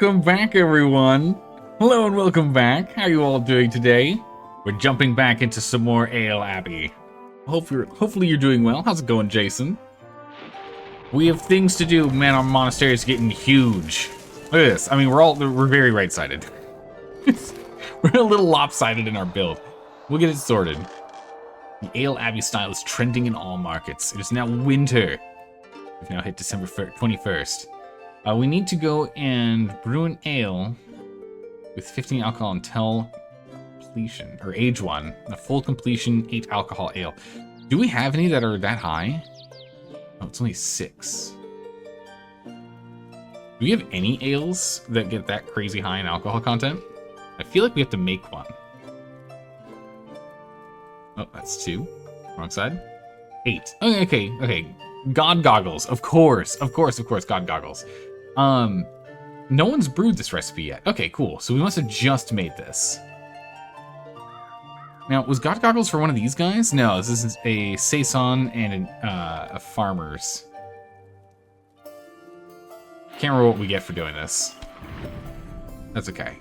welcome back, everyone. Hello and welcome back. How are you all doing today? We're jumping back into some more Ale Abbey. Hopefully you're doing well. How's it going, Jason? We have things to do. Man, our monastery is getting huge. Look at this. I mean, we're very right-sided. We're a little lopsided in our build. We'll get it sorted. The Ale Abbey style is trending in all markets. It is now winter. We've now hit December 21st. We need to go and brew an ale with 15 alcohol until completion, or age 1. A full completion 8 alcohol ale. Do we have any that are that high? Oh, it's only 6. Do we have any ales that get that crazy high in alcohol content? I feel like we have to make one. Oh, that's 2. Wrong side. 8. Okay. God goggles. Of course, God goggles. No one's brewed this recipe yet. Okay, cool. So we must have just made this. Now, was God goggles for one of these guys? No, this is a saison and a farmer's. Can't remember what we get for doing this. That's okay.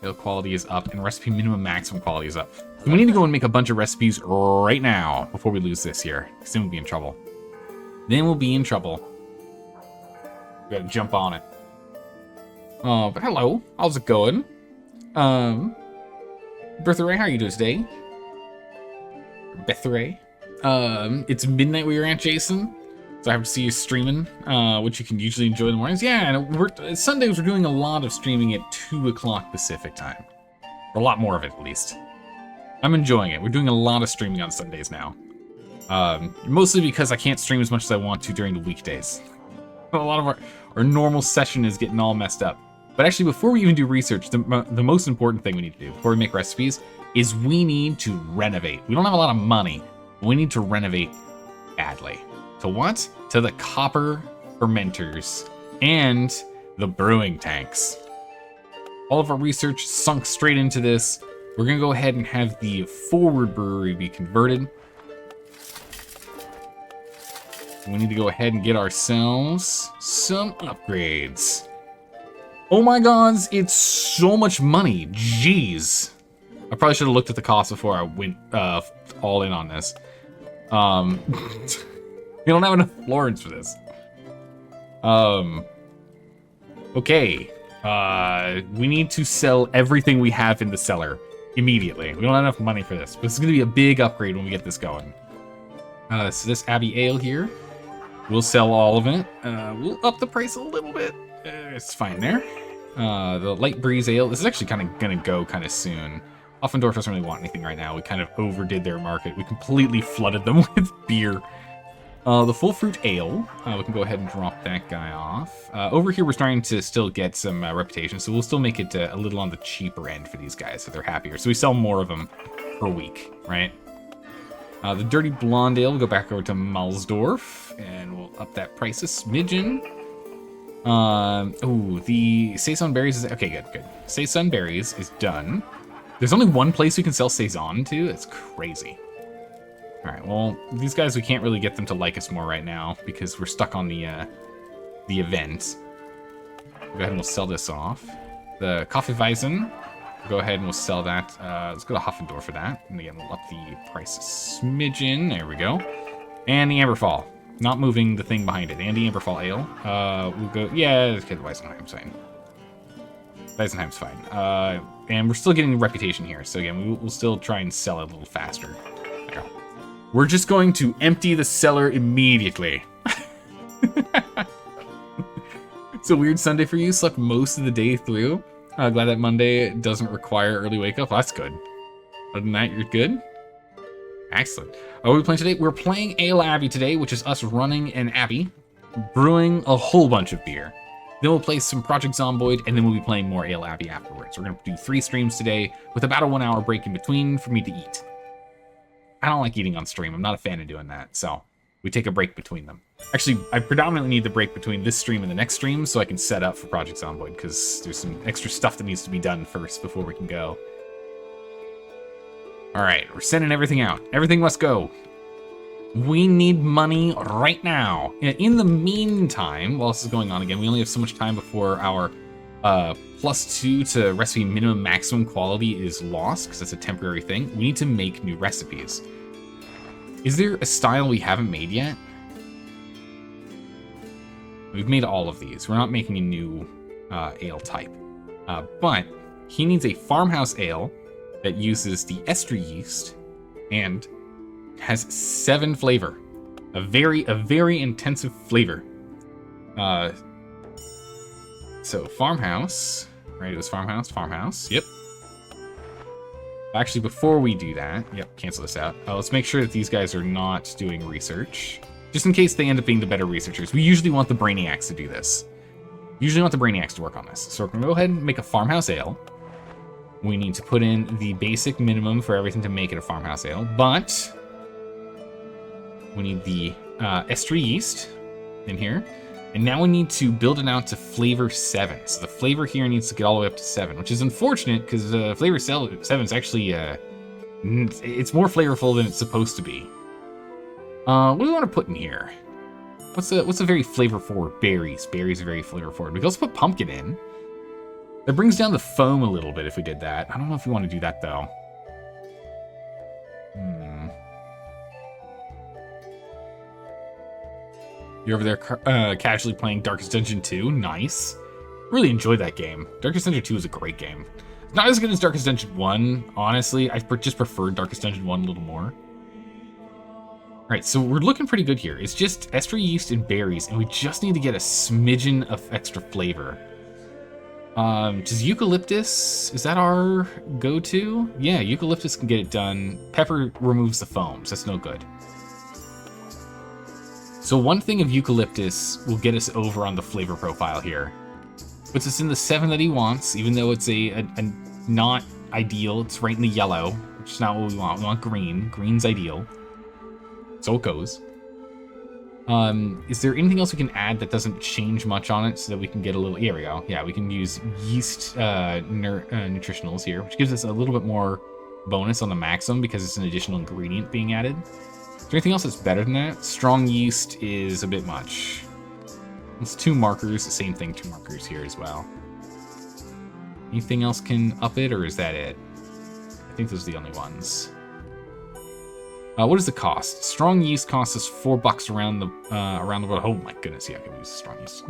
Ale quality is up, and recipe minimum maximum quality is up. We need to go and make a bunch of recipes right now before we lose this here, because then we'll be in trouble. We gotta jump on it. But hello, how's it going? Bertha Ray, how are you doing today? Bertha Ray. It's midnight where you're at, Jason. So I have to see you streaming, which you can usually enjoy in the mornings. Yeah, and Sundays we're doing a lot of streaming at 2 o'clock Pacific time. Or a lot more of it, at least. I'm enjoying it. We're doing a lot of streaming on Sundays now. Mostly because I can't stream as much as I want to during the weekdays. A lot of our normal session is getting all messed up. But actually, before we even do research, the most important thing we need to do before we make recipes is we need to renovate. We don't have a lot of money, but we need to renovate badly. To what? To the copper fermenters and the brewing tanks. All of our research sunk straight into this. We're going to go ahead and have the forward brewery be converted. We need to go ahead and get ourselves some upgrades. Oh my gods, it's so much money. Jeez. I probably should have looked at the cost before I went all in on this. We don't have enough florins for this. Okay. We need to sell everything we have in the cellar immediately. We don't have enough money for this, but this is going to be a big upgrade when we get this going. So this Abbey Ale here, we'll sell all of it. We'll up the price a little bit. It's fine there. The Light Breeze Ale, this is actually kind of going to go kind of soon. Offendorf doesn't really want anything right now. We kind of overdid their market. We completely flooded them with beer. The Full Fruit Ale, we can go ahead and drop that guy off. Over here, we're starting to still get some reputation, so we'll still make it a little on the cheaper end for these guys so they're happier. So we sell more of them per week, right? The Dirty Blonde Ale, we'll go back over to Malsdorf, and we'll up that price a smidgen. The Saison Berries is... Okay, good. Saison Berries is done. There's only one place we can sell Saison to? That's crazy. Alright, well, these guys, we can't really get them to like us more right now, because we're stuck on the event. We'll go ahead and we'll sell this off. The Kaffeeweizen, we'll go ahead and we'll sell that. Let's go to Hoffendorf for that. And again, we'll up the price a smidgen. There we go. And the Amberfall. Not moving the thing behind it. And the Amberfall Ale. We'll go... Yeah, okay, the Weisenheim's fine. Weisenheim's fine. And we're still getting reputation here. So again, we'll still try and sell it a little faster. There. We're just going to empty the cellar immediately. It's a weird Sunday for you. Slept most of the day through. Glad that Monday doesn't require early wake up. That's good. Other than that, you're good? Excellent. What are we playing today? We're playing Ale Abbey today, which is us running an abbey, brewing a whole bunch of beer. Then we'll play some Project Zomboid, and then we'll be playing more Ale Abbey afterwards. We're going to do 3 streams today, with about a 1-hour break in between for me to eat. I don't like eating on stream. I'm not a fan of doing that, so we take a break between them. Actually, I predominantly need the break between this stream and the next stream so I can set up for Project Zomboid, because there's some extra stuff that needs to be done first before we can go. Alright, we're sending everything out. Everything must go. We need money right now. In the meantime, while this is going on again, we only have so much time before our +2 to recipe minimum maximum quality is lost, because that's a temporary thing. We need to make new recipes. Is there a style we haven't made yet? We've made all of these. We're not making a new ale type. But he needs a farmhouse ale that uses the ester yeast and has 7 flavor. A very intensive flavor. So farmhouse, right? It was farmhouse. Yep. Actually, before we do that, yep, cancel this out. Let's make sure that these guys are not doing research, just in case they end up being the better researchers. We usually want the brainiacs to do this. Usually want the brainiacs to work on this. So we're gonna go ahead and make a farmhouse ale. We need to put in the basic minimum for everything to make it a farmhouse ale, but we need the ester yeast in here. And now we need to build it out to flavor 7. So the flavor here needs to get all the way up to 7, which is unfortunate because flavor 7 is actually, it's more flavorful than it's supposed to be. What do we want to put in here? What's a very flavor forward? Berries. Berries are very flavor forward. We can also put pumpkin in. That brings down the foam a little bit if we did that. I don't know if we want to do that though. You're over there casually playing Darkest Dungeon 2. Nice. Really enjoyed that game. Darkest Dungeon 2 is a great game. Not as good as Darkest Dungeon 1, honestly. I just preferred Darkest Dungeon 1 a little more. Alright, so we're looking pretty good here. It's just ester yeast and berries, and we just need to get a smidgen of extra flavor. Does eucalyptus, is that our go-to? Yeah, eucalyptus can get it done. Pepper removes the foams, that's no good. So one thing of eucalyptus will get us over on the flavor profile here. Puts us in the 7 that he wants, even though it's a not ideal. It's right in the yellow, which is not what we want. We want green. Green's ideal. So it goes. Is there anything else we can add that doesn't change much on it so that we can get a little... Here we go. Yeah, we can use yeast nutritionals here, which gives us a little bit more bonus on the maximum because it's an additional ingredient being added. Is there anything else that's better than that? Strong yeast is a bit much. It's 2 markers, the same thing, 2 markers here as well. Anything else can up it, or is that it? I think those are the only ones. What is the cost? Strong yeast costs us $4 around the world. Oh my goodness, yeah, I can use strong yeast.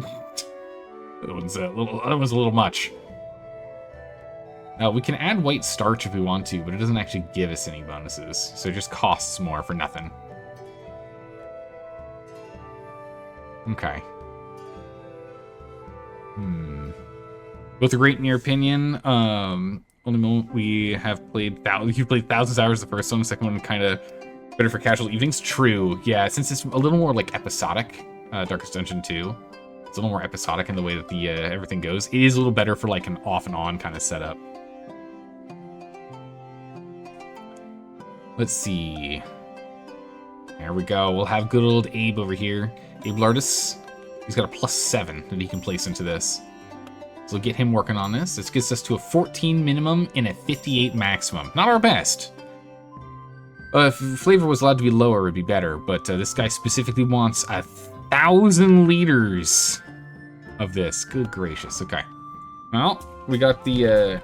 That was a little much. We can add white starch if we want to, but it doesn't actually give us any bonuses, so it just costs more for nothing. Okay. Both are great in your opinion. Only moment we have played you've played thousands of hours the first one, the second one kind of better for casual evenings. True, yeah, since it's a little more like episodic, Darkest Dungeon 2. It's a little more episodic in the way that the everything goes. It is a little better for like an off and on kind of setup. Let's see. There we go. We'll have good old Abe over here. Abe Lardis. He's got a +7 that he can place into this. So we'll get him working on this. This gets us to a 14 minimum and a 58 maximum. Not our best. If flavor was allowed to be lower, it would be better. But this guy specifically wants 1,000 liters of this. Good gracious. Okay. Well, we got the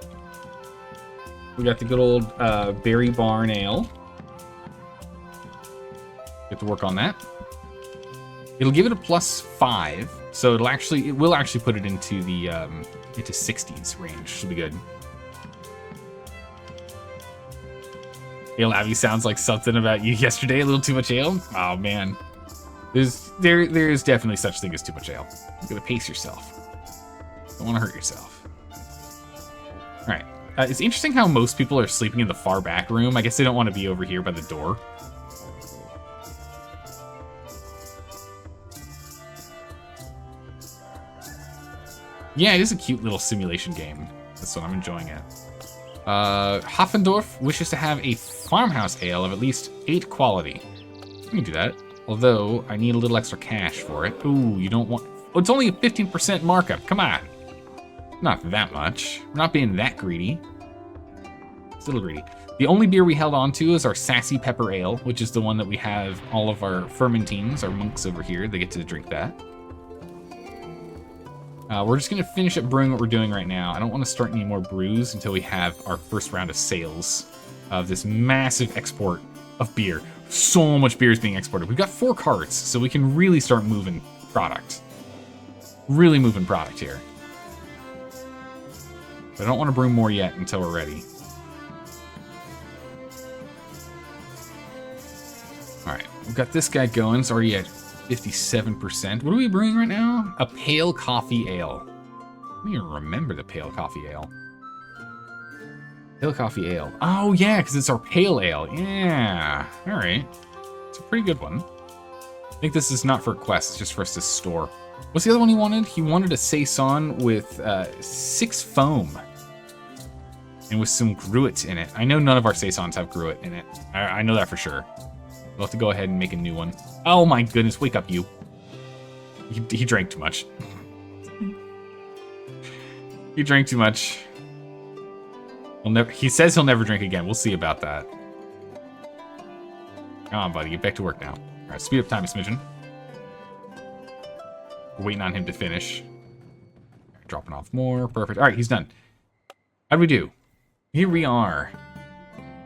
good old Berry Barn Ale. Get to work on that. It'll give it a +5, so it will actually put it into the into 60s range. Should be good. Ale Abbey sounds like something about you yesterday. A little too much ale. Oh man, there's definitely such thing as too much ale. You gotta pace yourself. Don't want to hurt yourself. All right. It's interesting how most people are sleeping in the far back room. I guess they don't want to be over here by the door. Yeah, it is a cute little simulation game. That's what I'm enjoying it. Hoffendorf wishes to have a farmhouse ale of at least 8 quality. We can do that. Although, I need a little extra cash for it. Ooh, you don't want... Oh, it's only a 15% markup. Come on. Not that much. We're not being that greedy. It's a little greedy. The only beer we held on to is our Sassy Pepper Ale, which is the one that we have all of our fermentines, our monks over here. They get to drink that. We're just going to finish up brewing what we're doing right now. I don't want to start any more brews until we have our first round of sales of this massive export of beer. So much beer is being exported. We've got 4 carts, so we can really start moving product. Really moving product here. But I don't want to brew more yet until we're ready. Alright, we've got this guy going. It's already at 57%. What are we brewing right now? A pale coffee ale. I don't even remember the pale coffee ale. Pale coffee ale. Oh, yeah, because it's our pale ale. Yeah. All right. It's a pretty good one. I think this is not for a quest. It's just for us to store. What's the other one he wanted? He wanted a saison with 6 foam. And with some gruit in it. I know none of our saisons have gruit in it. I know that for sure. We'll have to go ahead and make a new one. Oh my goodness, wake up, you. He drank too much. He drank too much. He says he'll never drink again. We'll see about that. Come on, buddy. Get back to work now. All right, speed up time a smidgen. We're waiting on him to finish. Right, dropping off more. Perfect. All right, he's done. How'd we do? Here we are.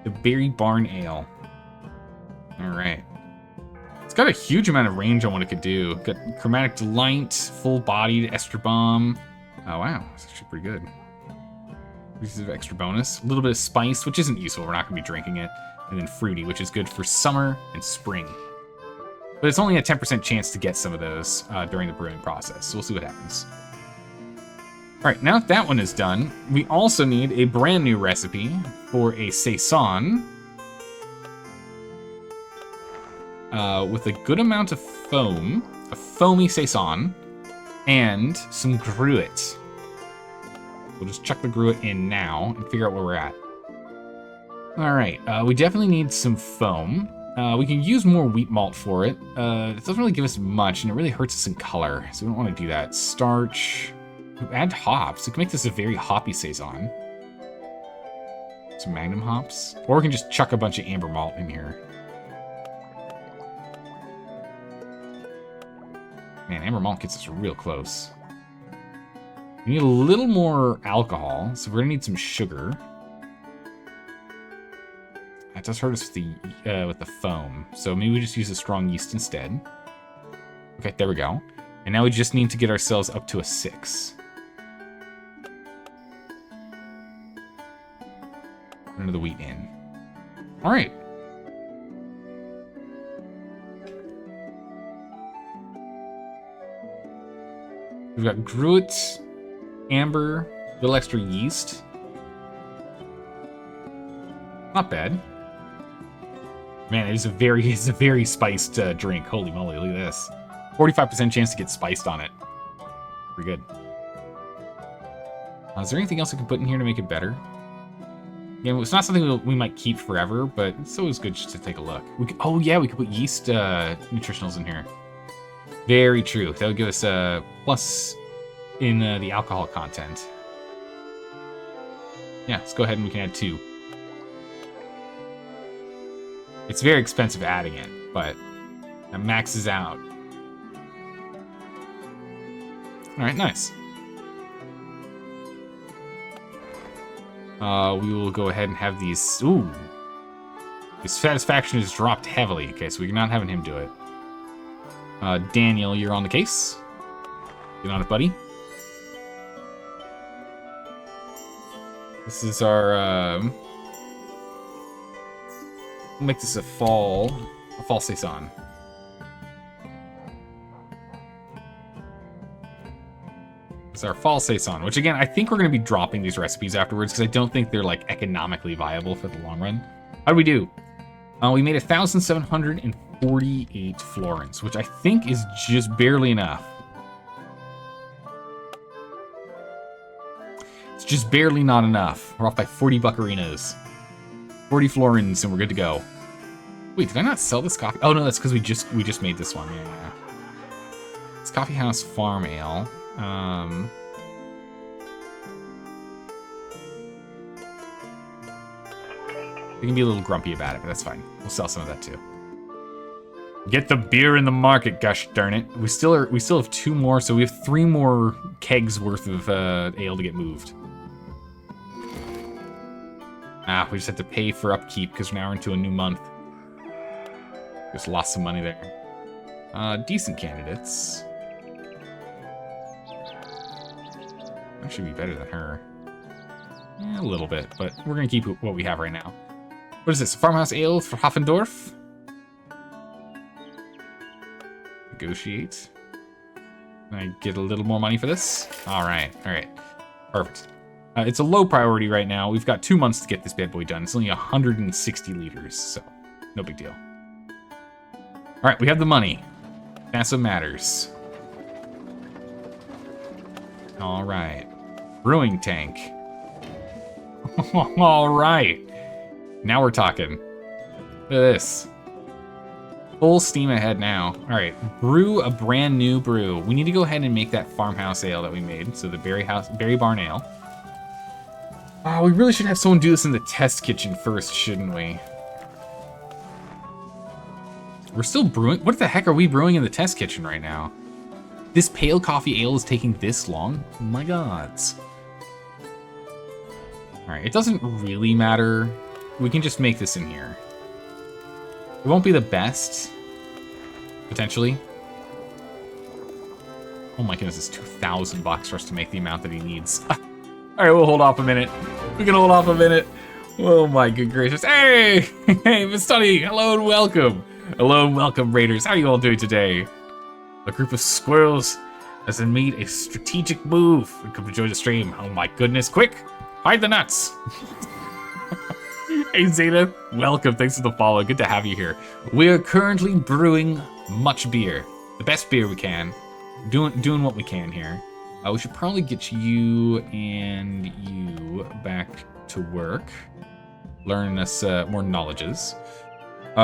The Berry Barn Ale. All right. It's got a huge amount of range on what it could do. Got Chromatic Delight, full-bodied Ester Bomb. Oh, wow. That's actually pretty good. Pieces of extra bonus. A little bit of spice, which isn't useful. We're not going to be drinking it. And then fruity, which is good for summer and spring. But it's only a 10% chance to get some of those during the brewing process. So we'll see what happens. All right, now that that one is done, we also need a brand new recipe for a saison. With a good amount of foam, a foamy saison, and some gruit. We'll just chuck the gruit in now and figure out where we're at. All right, we definitely need some foam. We can use more wheat malt for it. It doesn't really give us much, and it really hurts us in color, so we don't want to do that. Starch. Add hops. We can make this a very hoppy saison. Some magnum hops. Or we can just chuck a bunch of amber malt in here. Man, amber malt gets us real close. We need a little more alcohol, so we're gonna need some sugar. That does hurt us with the foam, so maybe we just use a strong yeast instead. Okay, there we go. And now we just need to get ourselves up to a 6. Put another wheat in. All right. We've got gruit, amber, a little extra yeast. Not bad. Man, it's a very spiced drink. Holy moly, look at this. 45% chance to get spiced on it. Pretty good. Is there anything else I can put in here to make it better? Yeah, it's not something we might keep forever, but it's always good just to take a look. Oh yeah, we could put yeast nutritionals in here. Very true. That would give us a plus in the alcohol content. Yeah, let's go ahead and we can add 2. It's very expensive adding it, but that maxes out. All right, nice. We will go ahead and have these. Ooh, his satisfaction is dropped heavily. Okay, so we're not having him do it. Daniel, you're on the case. Get on it, buddy. This is our. We'll make this a fall saison. It's our fall saison, which again, I think we're going to be dropping these recipes afterwards because I don't think they're like economically viable for the long run. How do we do? We made 1,748 florins, which I think is just barely enough. It's just barely not enough. We're off by 40 buccarinas. 40 florins and we're good to go. Wait, did I not sell this coffee? Oh no, that's because we just made this one. Yeah. It's Coffee House Farm Ale. We can be a little grumpy about it, but that's fine. We'll sell some of that too. Get the beer in the market, gosh darn it. We still have 2 more, so we have 3 more kegs worth of ale to get moved. We just have to pay for upkeep because we're now into a new month. Just lost some money there. Decent candidates. That should be better than her. A little bit, but we're gonna keep what we have right now. What is this? Farmhouse ale for Hoffendorf? Negotiate. Can I get a little more money for this? Alright, perfect. It's a low priority right now. We've got 2 months to get this bad boy done. It's only 160 liters, so no big deal. Alright, we have the money. That's what matters. Alright. Brewing tank. Alright. Now we're talking. Look at this. Full steam ahead now. Alright, brew a brand new brew. We need to go ahead and make that farmhouse ale that we made. So the berry barn ale. We really should have someone do this in the test kitchen first, shouldn't we? We're still brewing? What the heck are we brewing in the test kitchen right now? This pale coffee ale is taking this long? Oh my gods. Alright, it doesn't really matter. We can just make this in here. It won't be the best, potentially. Oh my goodness, it's 2,000 bucks for us to make the amount that he needs. Alright, we'll hold off a minute. We can hold off a minute. Oh my good gracious. Hey! Hey, Miss Sunny! Hello and welcome! Hello and welcome, Raiders. How are you all doing today? A group of squirrels has made a strategic move. Come to join the stream. Oh my goodness, quick! Hide the nuts! Hey Zeta, welcome. Thanks for the follow. Good to have you here. We are currently brewing much beer. The best beer we can. Doing what we can here. We should probably get you and you back to work. Learn us more knowledges.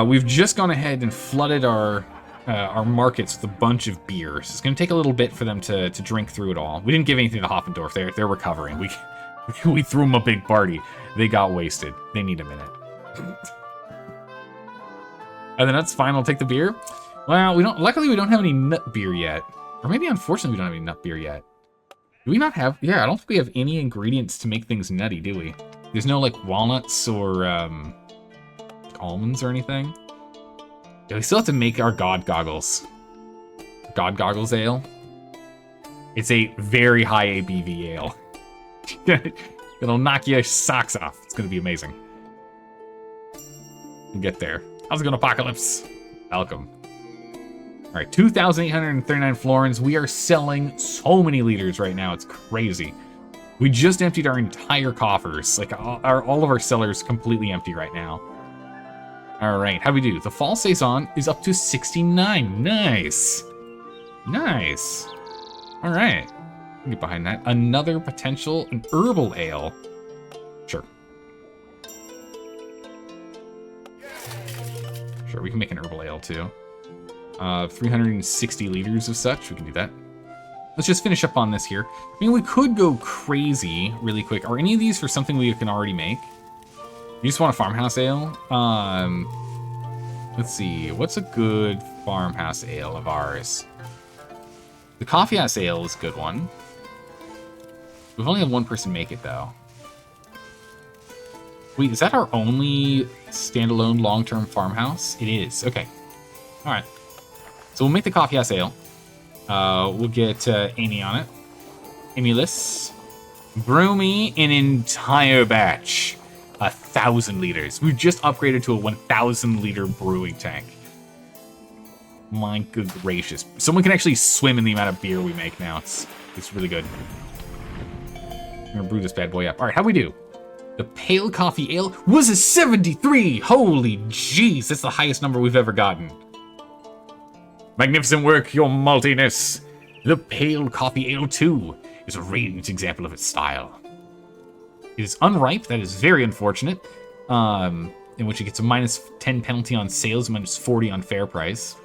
We've just gone ahead and flooded our markets with a bunch of beers. It's going to take a little bit for them to drink through it all. We didn't give anything to Hoffendorf. They're recovering. We threw them a big party. They got wasted. They need a minute. And then that's fine. I'll take the beer. Well, luckily we don't have any nut beer yet. Or maybe unfortunately we don't have any nut beer yet. Do we not have? Yeah, I don't think we have any ingredients to make things nutty, do we? There's no like walnuts or almonds or anything. Yeah, we still have to make our God Goggles. God Goggles ale. It's a very high ABV ale. It'll knock your socks off. It's gonna be amazing. We'll get there. How's it going, Apocalypse? Welcome. All right, 2,839 florins. We are selling so many liters right now. It's crazy. We just emptied our entire coffers. Like all of our cellars completely empty right now. All right, how do we do? The fall saison is up to 69. Nice. Nice. All right. I'll get behind that. Another potential, an herbal ale. Sure. Sure, we can make an herbal ale too. 360 liters of such. We can do that. Let's just finish up on this here. I mean, we could go crazy really quick. Are any of these for something we can already make? You just want a farmhouse ale? Let's see. What's a good farmhouse ale of ours? The coffee house ale is a good one. We've only had one person make it, though. Wait, is that our only standalone long-term farmhouse? It is. Okay. All right. So we'll make the coffee house ale. We'll get Amy on it. Amyless. Brew me an entire batch. 1,000 liters. We've just upgraded to a 1,000-liter brewing tank. My good gracious. Someone can actually swim in the amount of beer we make now. It's really good. I'm gonna brew this bad boy up. All right, how'd we do? The pale coffee ale was a 73. Holy jeez, that's the highest number we've ever gotten. Magnificent work, your maltiness. The pale coffee ale, too, is a radiant example of its style. It is unripe, that is very unfortunate, in which it gets a -10 penalty on sales, -40 on fair price.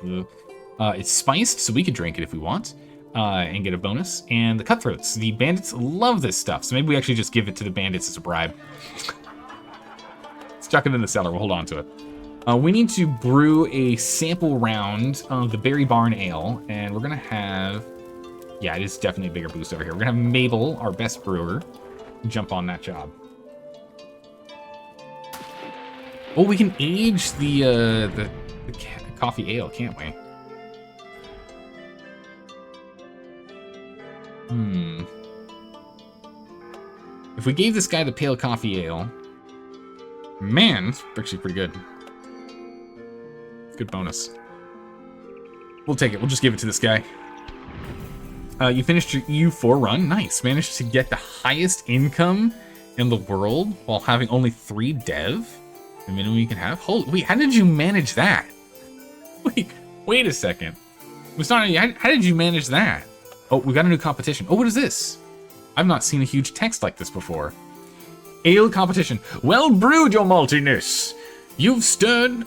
It's spiced, so we could drink it if we want, and get a bonus. And the cutthroats, the bandits love this stuff, so maybe we actually just give it to the bandits as a bribe. Let's chuck it in the cellar, we'll hold on to it. We need to brew a sample round of the Berry Barn Ale, and we're gonna have... Yeah, it is definitely a bigger boost over here. We're gonna have Mabel, our best brewer, jump on that job. Oh, we can age the coffee ale, can't we? If we gave this guy the pale coffee ale, man, it's actually pretty good. Good bonus. We'll take it. We'll just give it to this guy. You finished your EU4 run. Nice. Managed to get the highest income in the world while having only 3 dev. The minimum you can have. Holy, wait, how did you manage that? Wait a second. Mustani, how did you manage that? Oh, we got a new competition. Oh, what is this? I've not seen a huge text like this before. Ale competition. Well brewed, your maltiness. You've stirred,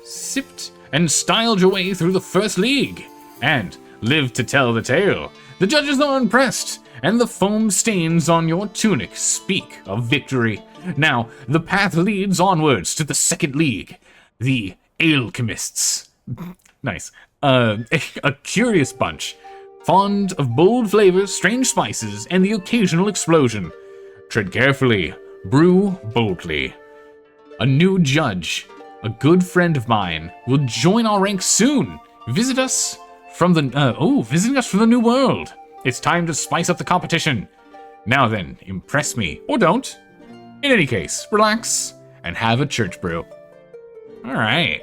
sipped, and styled your way through the first league, and lived to tell the tale. The judges are impressed, and the foam stains on your tunic speak of victory. Now, the path leads onwards to the second league, the Alchemists. Nice. A curious bunch, fond of bold flavors, strange spices, and the occasional explosion. Tread carefully, brew boldly. A new judge, a good friend of mine, will join our ranks soon. Visiting us from the new world. It's time to spice up the competition. Now then, impress me, or don't. In any case, relax and have a church brew. All right.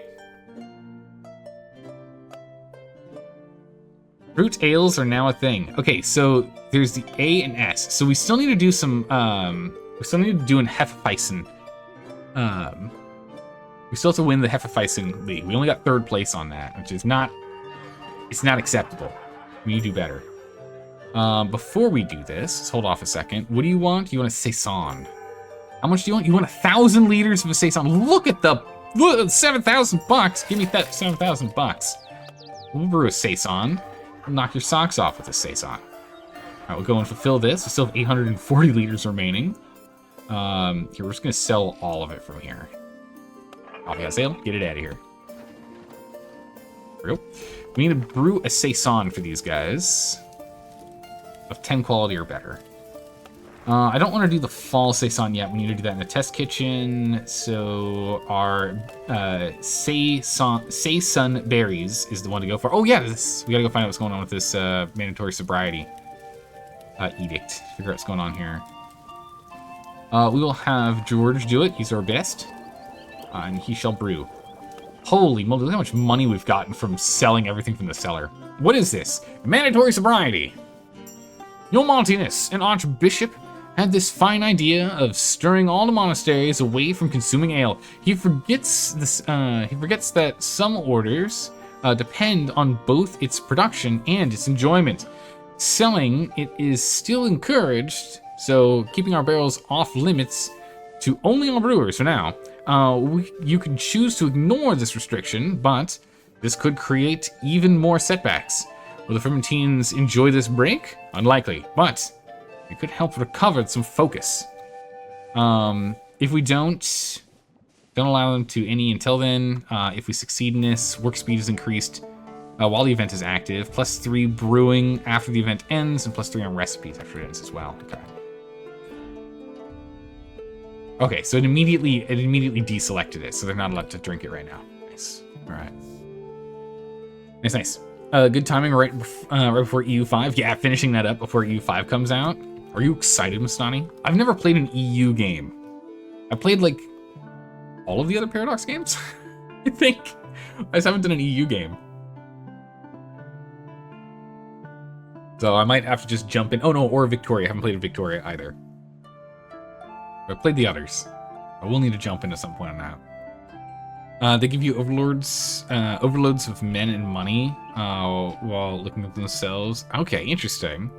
Fruit ales are now a thing. Okay, so there's the A and S. So we still need to do some, we still need to do an Hefeweizen. We still have to win the Hefeweizen League. We only got 3rd place on that, which is not, it's not acceptable. We need to do better. Before we do this, let's hold off a second. What do you want? You want a Saison. How much do you want? You want 1,000 liters of a Saison. Look at the, 7,000 bucks. Give me that 7,000 bucks. We'll brew a Saison. We'll knock your socks off with a Saison. All right, we'll go and fulfill this. We still have 840 liters remaining. Here, we're just gonna sell all of it from here. Coffee on sale, get it out of here. There we go. We need to brew a Saison for these guys of 10 quality or better. I don't want to do the fall Saison yet. We need to do that in the test kitchen. So our Saison berries is the one to go for. Oh yeah, we gotta go find out what's going on with this mandatory sobriety edict. Figure out what's going on here. We will have George do it. He's our best. And he shall brew. Holy moly, look how much money we've gotten from selling everything from the cellar. What is this? Mandatory sobriety. Your Maltiness, an archbishop, had this fine idea of stirring all the monasteries away from consuming ale. He forgets this. He forgets that some orders depend on both its production and its enjoyment. Selling it is still encouraged, so keeping our barrels off limits to only our brewers for now. You can choose to ignore this restriction, but this could create even more setbacks. Will the Fermentines enjoy this break? Unlikely, but it could help recover some focus. If we don't allow them to any until then. If we succeed in this, work speed is increased while the event is active. +3 brewing after the event ends, and +3 on recipes after it ends as well. Okay, so it immediately deselected it, so they're not allowed to drink it right now. Nice. All right. Nice. Good timing right before EU5. Yeah, finishing that up before EU5 comes out. Are you excited, Mustani? I've never played an EU game. I played, like, all of the other Paradox games, I think. I just haven't done an EU game. So I might have to just jump in. Oh, no, or Victoria. I haven't played a Victoria either. I've played the others. I will need to jump in at some point on that. They give you overloads of men and money while looking at themselves. Okay, interesting.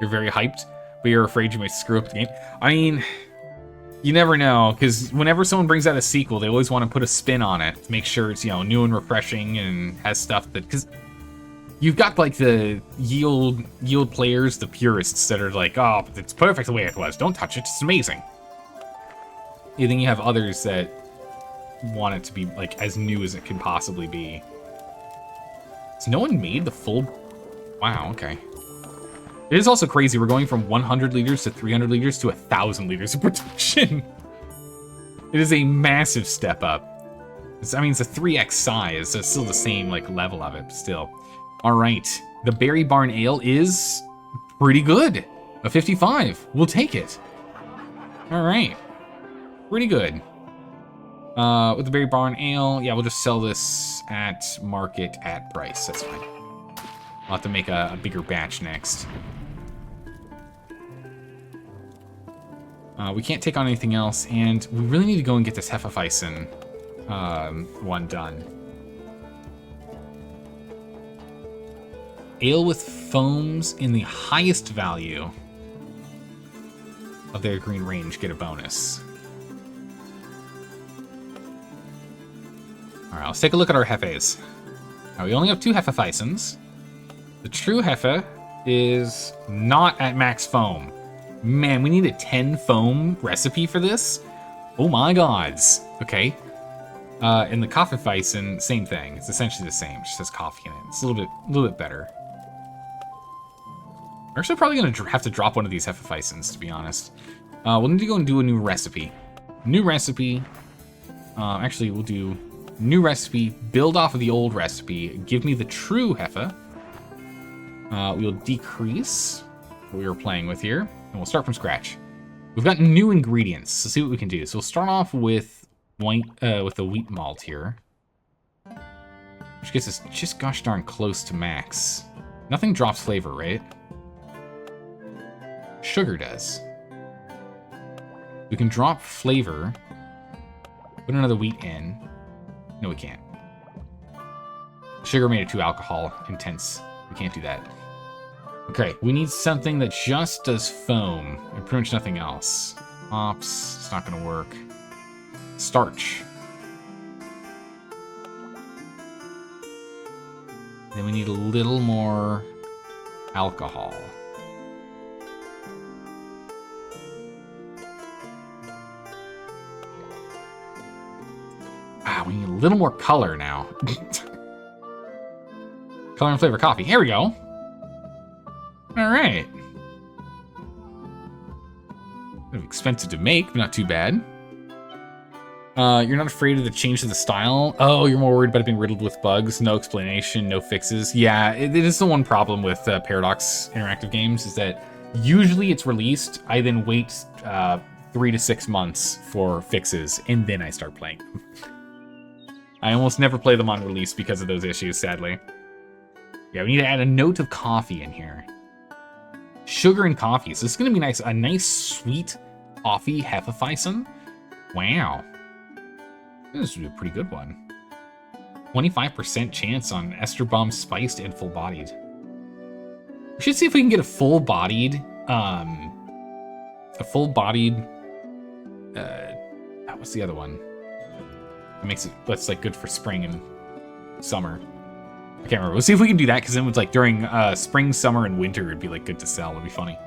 You're very hyped, but you're afraid you might screw up the game. I mean, you never know, because whenever someone brings out a sequel, they always want to put a spin on it to make sure it's, you know, new and refreshing and has stuff that, because you've got like the yield players, the purists that are like, oh, it's perfect the way it was. Don't touch it. It's amazing. You think you have others that want it to be, like, as new as it can possibly be. Has no one made the full... Wow, okay. It is also crazy. We're going from 100 liters to 300 liters to 1,000 liters of production. It is a massive step up. I mean, it's a 3x size, so it's still the same, like, level of it, but still. All right. The Berry Barn Ale is pretty good. A 55. We'll take it. All right. Pretty good. With the Berry Barn Ale, yeah, we'll just sell this at market at price. That's fine. I'll have to make a bigger batch next. We can't take on anything else, and we really need to go and get this Hefeweizen one done. Ale with foams in the highest value of their green range get a bonus. All right, let's take a look at our Hefes. Now, we only have 2 Hefeweizens. The true Hefe is not at max foam. Man, we need a 10 foam recipe for this. Oh my gods. Okay. And the Kaffeeweizen, same thing. It's essentially the same. It just has coffee in it. It's a little bit better. We're actually probably going to have to drop one of these Hefeweizens, to be honest. We'll need to go and do a new recipe. New recipe. Actually, we'll do new recipe, build off of the old recipe, give me the true Hefe. We'll decrease what we were playing with here, and we'll start from scratch. We've got new ingredients. Let's see what we can do. So we'll start off with the wheat malt here, which gets us just gosh darn close to max. Nothing drops flavor, right? Sugar does. We can drop flavor, put another wheat in. No, we can't. Sugar made it too alcohol intense. We can't do that. Okay, we need something that just does foam and pretty much nothing else. Hops, it's not gonna work. Starch. Then we need a little more alcohol. We need a little more color now. Color and flavor coffee. Here we go. All right. Bit expensive to make, but not too bad. You're not afraid of the change to the style? Oh, you're more worried about it being riddled with bugs. No explanation, no fixes. Yeah, it is the one problem with Paradox interactive games is that usually it's released. I then wait 3 to 6 months for fixes, and then I start playing them. I almost never play them on release because of those issues, sadly. Yeah, we need to add a note of coffee in here. Sugar and coffee. So this is going to be nice. A nice, sweet coffee Hefeweizen. Wow. This would be a pretty good one. 25% chance on ester bomb spiced and full-bodied. We should see if we can get a full-bodied... what's the other one? It makes it, that's like good for spring and summer. I can't remember. We'll see if we can do that, because then it's like during spring, summer, and winter, it'd be like good to sell. It'd be funny.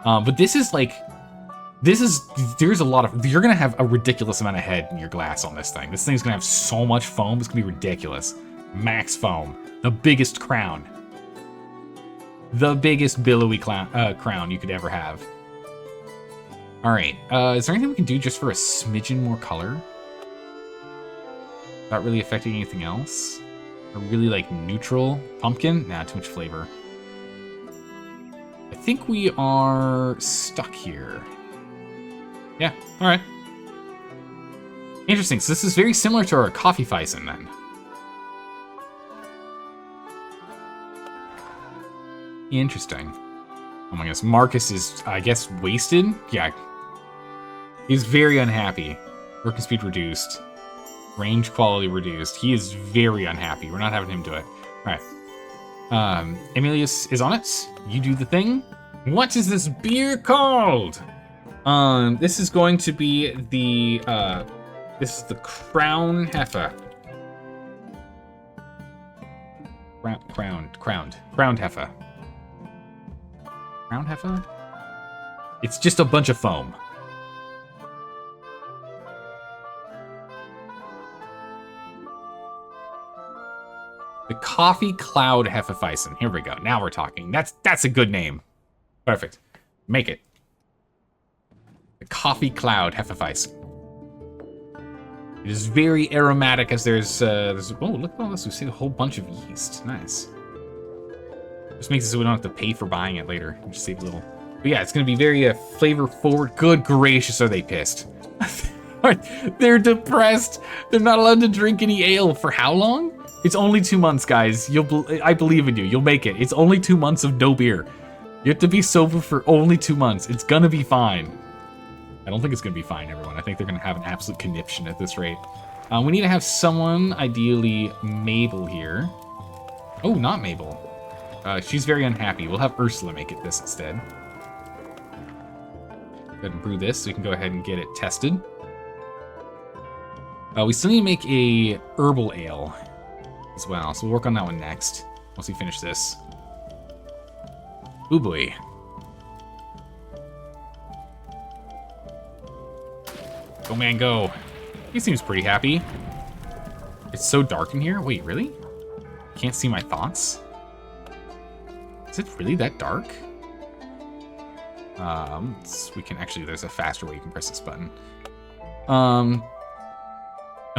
But this is like, there's a lot of, you're gonna have a ridiculous amount of head in your glass on this thing. This thing's gonna have so much foam. It's gonna be ridiculous. Max foam. The biggest crown. The biggest billowy crown you could ever have. All right. Is there anything we can do just for a smidgen more color? Not really affecting anything else? A really, like, neutral pumpkin? Nah, too much flavor. I think we are stuck here. Yeah, alright. Interesting, so this is very similar to our Kaffeeweizen, then. Interesting. Oh my goodness, Marcus is, I guess, wasted? Yeah. He's very unhappy. Working speed reduced. Range quality reduced. He is very unhappy. We're not having him do it. All right. Emilius is on it. You do the thing. What is this beer called? This is going to be the, this is the Crown Hefe. Crowned Hefe. Crown Hefe? It's just a bunch of foam. Coffee Cloud Hefeweizen. Here we go. Now we're talking. That's a good name. Perfect. Make it. The Coffee Cloud Hefeweizen. It is very aromatic as there's oh, look at all this. We see a whole bunch of yeast. Nice. Just makes it so we don't have to pay for buying it later. Just save a little. But yeah, it's going to be very flavor forward. Good gracious, are they pissed? They're depressed. They're not allowed to drink any ale for how long? It's only 2 months, guys. I believe in you. You'll make it. It's only 2 months of no beer. You have to be sober for only 2 months. It's gonna be fine. I don't think it's gonna be fine, everyone. I think they're gonna have an absolute conniption at this rate. We need to have someone, ideally Mabel here. Oh, not Mabel. She's very unhappy. We'll have Ursula make it this instead. Go ahead and brew this so we can go ahead and get it tested. We still need to make a herbal ale as well, so we'll work on that one next once we finish this. Ooh boy. Go man, go. He seems pretty happy. It's so dark in here. Wait, really? Can't see my thoughts? Is it really that dark? We can actually, there's a faster way you can press this button.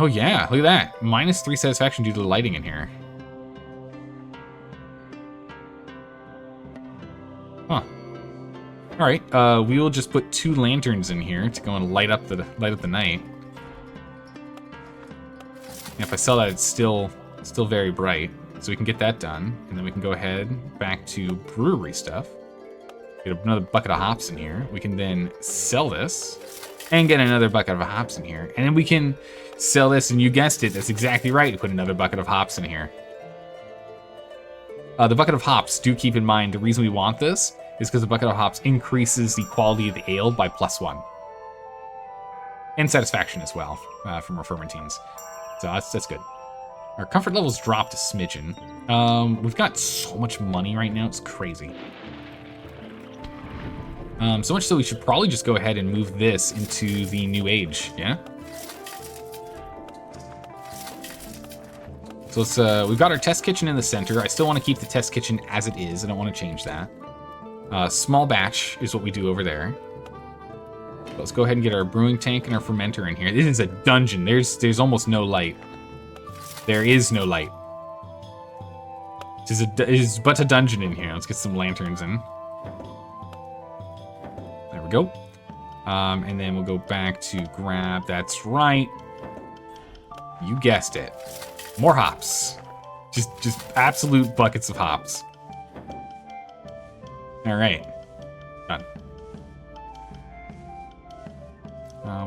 Oh yeah, look at that. -3 satisfaction due to the lighting in here. Huh. All right, we will just put 2 lanterns in here to go and light up the night. And if I sell that, it's still very bright, so we can get that done, and then we can go ahead back to brewery stuff. Get another bucket of hops in here. We can then sell this and get another bucket of hops in here, and then we can sell this. And you guessed it, that's exactly right. Put another bucket of hops in here. The bucket of hops, do keep in mind, the reason we want this is because the bucket of hops increases the quality of the ale by +1. And satisfaction as well, from our fermentines. So that's good. Our comfort levels dropped a smidgen. We've got so much money right now, it's crazy. So much so we should probably just go ahead and move this into the new age, yeah? So let's, we've got our test kitchen in the center. I still want to keep the test kitchen as it is. I don't want to change that. Small batch is what we do over there. So let's go ahead and get our brewing tank and our fermenter in here. This is a dungeon. There's almost no light. There is no light. It is but a dungeon in here. Let's get some lanterns in. There we go. And then we'll go back to grab, that's right. You guessed it. More hops. Just absolute buckets of hops. All right. Done.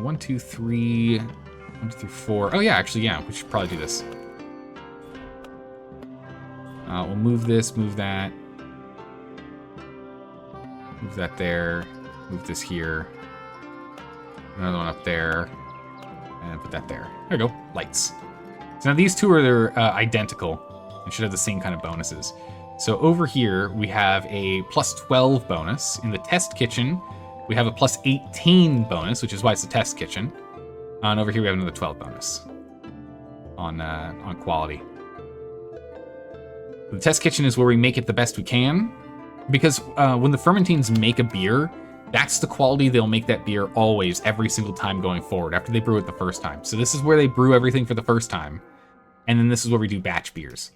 1, 2, 3. 1, 2, 3, 4. Oh yeah, actually, yeah, we should probably do this. We'll move this, move that. Move that there. Move this here. Another one up there. And put that there. There we go. Lights. So now these two are identical and should have the same kind of bonuses. So over here, we have a +12 bonus. In the test kitchen, we have a +18 bonus, which is why it's the test kitchen. And over here, we have another 12 bonus on quality. The test kitchen is where we make it the best we can, because when the fermentines make a beer, that's the quality they'll make that beer always, every single time going forward, after they brew it the first time. So this is where they brew everything for the first time. And then this is where we do batch beers.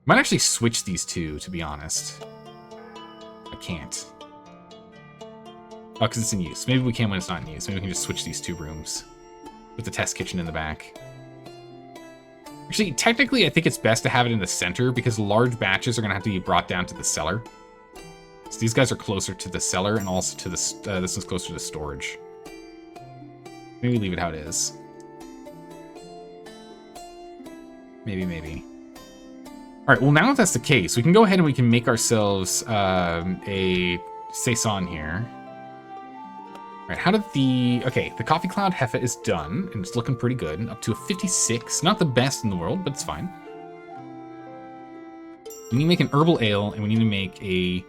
Might actually switch these two, to be honest. I can't. Oh, because it's in use. Maybe we can when it's not in use. Maybe we can just switch these 2 rooms with the test kitchen in the back. Actually, technically, I think it's best to have it in the center because large batches are going to have to be brought down to the cellar. So these guys are closer to the cellar and also to the, this one's closer to storage. Maybe leave it how it is. Maybe. All right, well, now if that's the case, we can go ahead and we can make ourselves a saison here. All right, how did okay, the Coffee Cloud Hefe is done, and it's looking pretty good. Up to a 56. Not the best in the world, but it's fine. We need to make an herbal ale, and we need to make a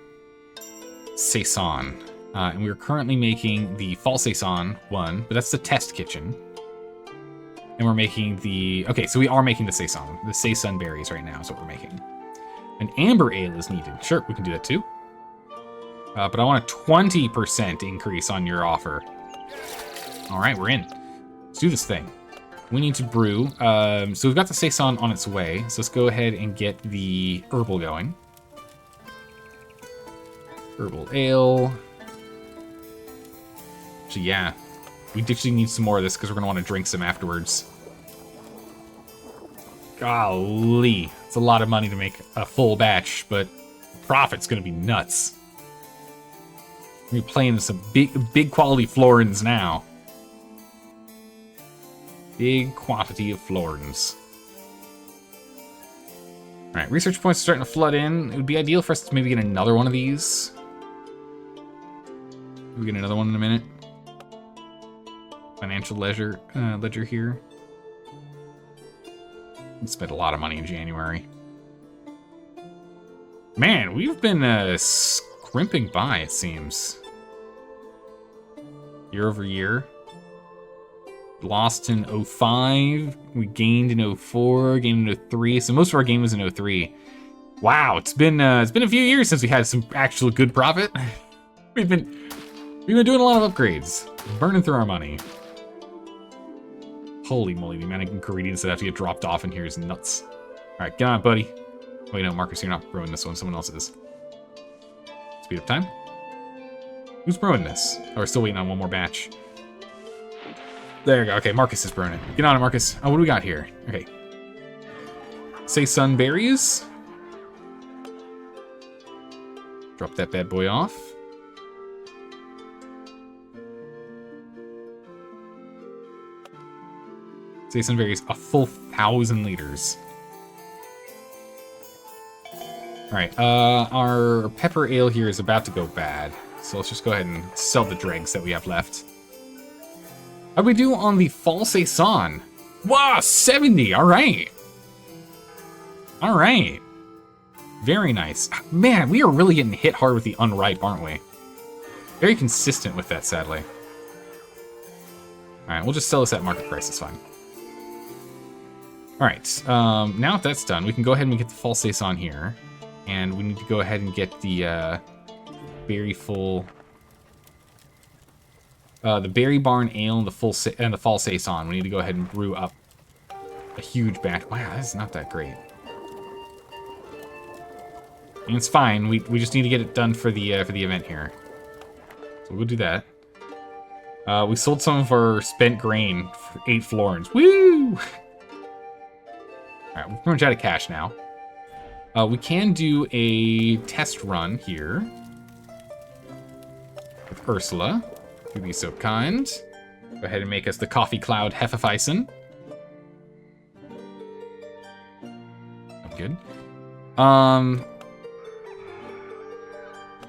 saison. And we're currently making the fall saison one, but that's the test kitchen. And we're making the... Okay, so we are making the saison. The saison berries right now is what we're making. An amber ale is needed. Sure, we can do that too. But I want a 20% increase on your offer. All right, we're in. Let's do this thing. We need to brew. So we've got the saison on its way. So let's go ahead and get the herbal going. Herbal ale. So yeah, we actually need some more of this because we're going to want to drink some afterwards. Golly, it's a lot of money to make a full batch, but profit's going to be nuts. We're playing some big quality florins now. Big quantity of florins. All right, research points are starting to flood in. It would be ideal for us to maybe get another one of these. We'll get another one in a minute. Financial ledger here. We spent a lot of money in January. Man, we've been scrimping by, it seems. Year over year. Lost in 05. We gained in 04, gained in 03. So most of our game was in 03. Wow, it's been a few years since we had some actual good profit. We've been doing a lot of upgrades, burning through our money. Holy moly, the amount of ingredients that have to get dropped off in here is nuts. All right, get on, buddy. Wait, no, Marcus, you're not brewing this one. Someone else is. Speed up time. Who's brewing this? Oh, we're still waiting on one more batch. There you go. Okay, Marcus is brewing it. Get on it, Marcus. Oh, what do we got here? Okay. Saison berries. Drop that bad boy off. Saison berries, a full 1,000 liters. All right, our pepper ale here is about to go bad. So let's just go ahead and sell the dregs that we have left. How'd we do on the fall saison? Wow, 70, all right. All right. Very nice. Man, we are really getting hit hard with the unripe, aren't we? Very consistent with that, sadly. All right, we'll just sell this at market price, it's fine. All right, now if that's done, we can go ahead and get the fall saison here. And we need to go ahead and get the berry full... the Berry Barn Ale and the fall saison. We need to go ahead and brew up a huge batch. Wow, that's not that great. And it's fine. We just need to get it done for the event here. So we'll do that. We sold some of our spent grain for 8 florins. Woo! All right, we're pretty much out of cash now. We can do a test run here with Ursula. If you'd be so kind. Go ahead and make us the Coffee Cloud Hefeweizen. Good.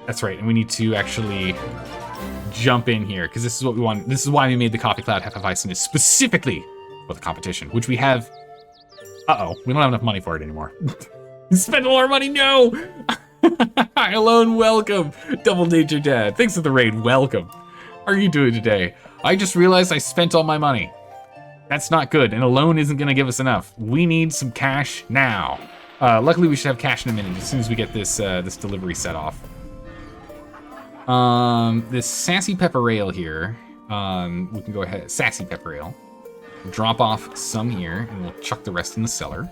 That's right, and we need to actually jump in here, because this is what we want. This is why we made the Coffee Cloud Hefeweizen, is specifically for the competition, which we have... Uh-oh, we don't have enough money for it anymore. We spent all our money, no! Hi, Alone, welcome. Double Nature Dad, thanks for the raid, welcome. How are you doing today? I just realized I spent all my money. That's not good, and Alone isn't gonna give us enough. We need some cash now. Luckily, we should have cash in a minute as soon as we get this this delivery set off. This Sassy Pepper Ale here, we can go ahead, Sassy Pepper Ale. Drop off some here, and we'll chuck the rest in the cellar.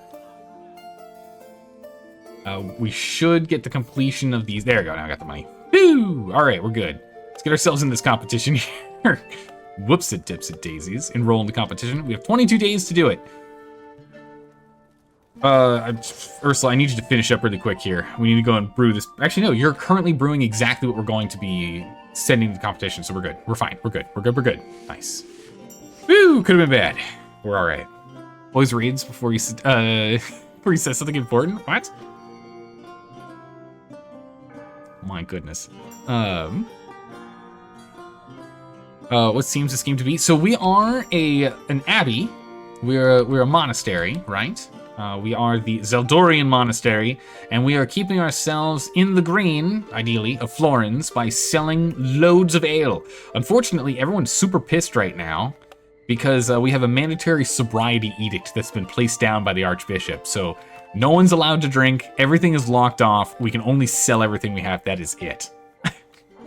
We should get the completion of these. There we go, now I got the money. Woo! All right, we're good. Let's get ourselves in this competition here. Whoops, it dips it daisies. Enroll in the competition. We have 22 days to do it. Ursula, I need you to finish up really quick here. We need to go and brew this. Actually, no, you're currently brewing exactly what we're going to be sending to the competition, so we're good. We're fine. We're good. We're good. We're good. Nice. Woo! Could have been bad. We're all right. Always reads before you says something important. What? My goodness. What seems this game to be? So we are an abbey. We're a monastery, right? We are the Zeldorian Monastery, and we are keeping ourselves in the green, ideally, of florins by selling loads of ale. Unfortunately, everyone's super pissed right now because we have a mandatory sobriety edict that's been placed down by the Archbishop. So No one's allowed to drink. Everything is locked off. We can only sell everything we have. That is it.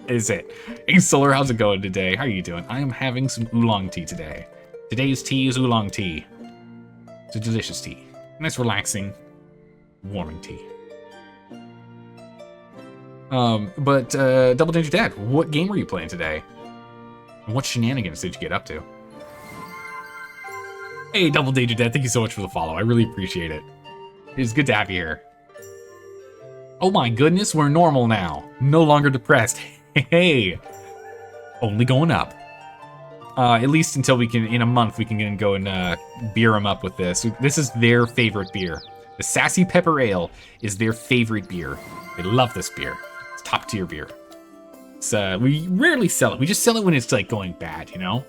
Is it. Hey, Solar, how's it going today? How are you doing? I am having some oolong tea today. Today's tea is oolong tea. It's a delicious tea. Nice, relaxing, warming tea. Double Danger Dad, what game were you playing today? And what shenanigans did you get up to? Hey, Double Danger Dad, thank you so much for the follow. I really appreciate it. It's good to have you here. Oh my goodness, we're normal now. No longer depressed. Hey, only going up. At least until we can, in a month, we can go and beer them up with this. This is their favorite beer. The Sassy Pepper Ale is their favorite beer. They love this beer. It's top tier beer. It's, we rarely sell it. We just sell it when it's like going bad, you know?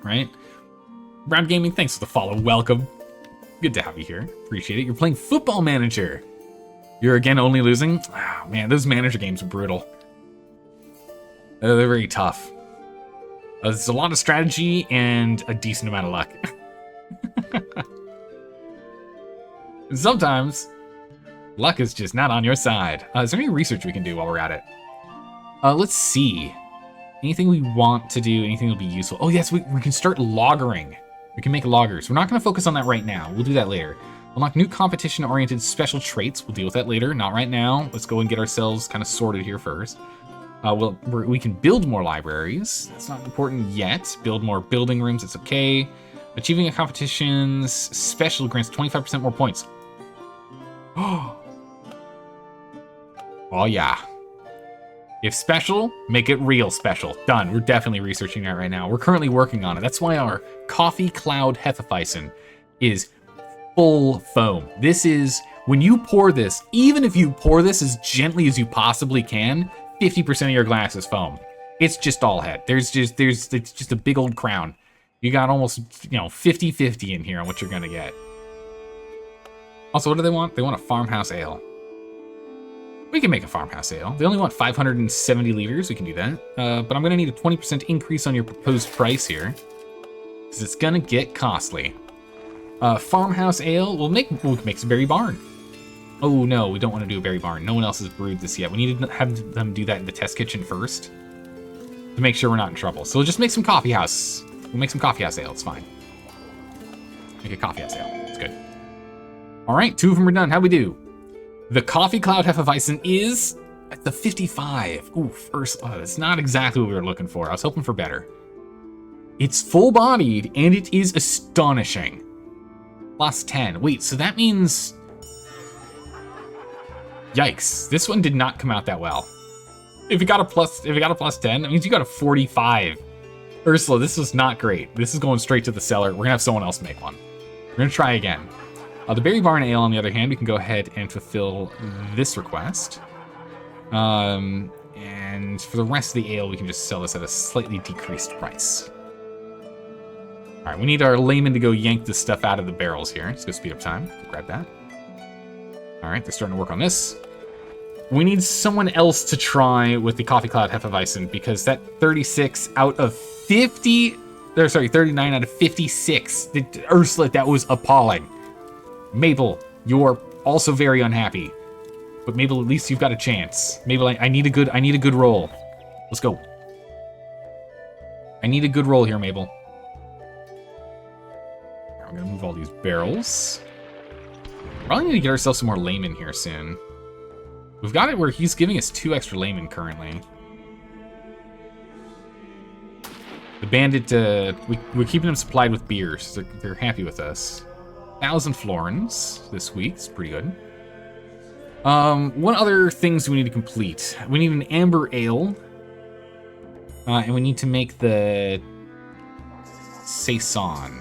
Right? Brown Gaming, thanks for the follow. Welcome. Good to have you here. Appreciate it. You're playing Football Manager. You're again only losing? Oh, man, those manager games are brutal. They're very tough. There's a lot of strategy and a decent amount of luck. Sometimes, luck is just not on your side. Is there any research we can do while we're at it? Let's see. Anything we want to do, anything that'll be useful. Oh yes, we can start loggering. We can make loggers. We're not going to focus on that right now. We'll do that later. Unlock new competition-oriented special traits. We'll deal with that later, not right now. Let's go and get ourselves kind of sorted here first. We can build more libraries. That's not important yet. Build more building rooms. It's okay. Achieving a competition's special grants 25% more points. Oh yeah. If special, make it real special. Done. We're definitely researching that right now. We're currently working on it. That's why our Coffee Cloud Hefeweizen is full foam. This is, when you pour this, even if you pour this as gently as you possibly can, 50% of your glass is foam. It's just all head. It's just a big old crown. You got almost, 50-50 in here on what you're gonna get. Also, what do they want? They want a farmhouse ale. We can make a farmhouse ale. They only want 570 liters. We can do that. But I'm gonna need a 20% increase on your proposed price here, because it's gonna get costly. Farmhouse ale. We'll make some berry barn. Oh no, we don't want to do a berry barn. No one else has brewed this yet. We need to have them do that in the test kitchen first to make sure we're not in trouble. So we'll just make some coffee house. We'll make some coffee house ale. It's fine. Make a coffee house ale. It's good. All right, 2 of them are done. How'd we do? The Coffee Cloud Hefeweizen is at the 55. Ooh, first, that's not exactly what we were looking for. I was hoping for better. It's full-bodied, and it is astonishing. Plus 10. Wait, so that means... Yikes, this one did not come out that well. If it got a plus 10, that means you got a 45. Ursula, this was not great. This is going straight to the cellar. We're gonna have someone else make one. We're gonna try again. The Berry Barn Ale, on the other hand, we can go ahead and fulfill this request. And for the rest of the ale, we can just sell this at a slightly decreased price. All right, we need our layman to go yank this stuff out of the barrels here. Let's go speed up time. Grab that. All right, they're starting to work on this. We need someone else to try with the Coffee Cloud Hefeweizen, because that 39 out of 56. Ursula, that was appalling. Mabel, you're also very unhappy. But Mabel, at least you've got a chance. Mabel, I need a good roll. Let's go. I need a good roll here, Mabel. I'm gonna move all these barrels. Probably need to get ourselves some more laymen here soon. We've got it where he's giving us 2 extra laymen currently. The bandit, we're keeping them supplied with beers. So they're happy with us. 1,000 florins this week. It's pretty good. What other things do we need to complete? We need an amber ale. And we need to make the saison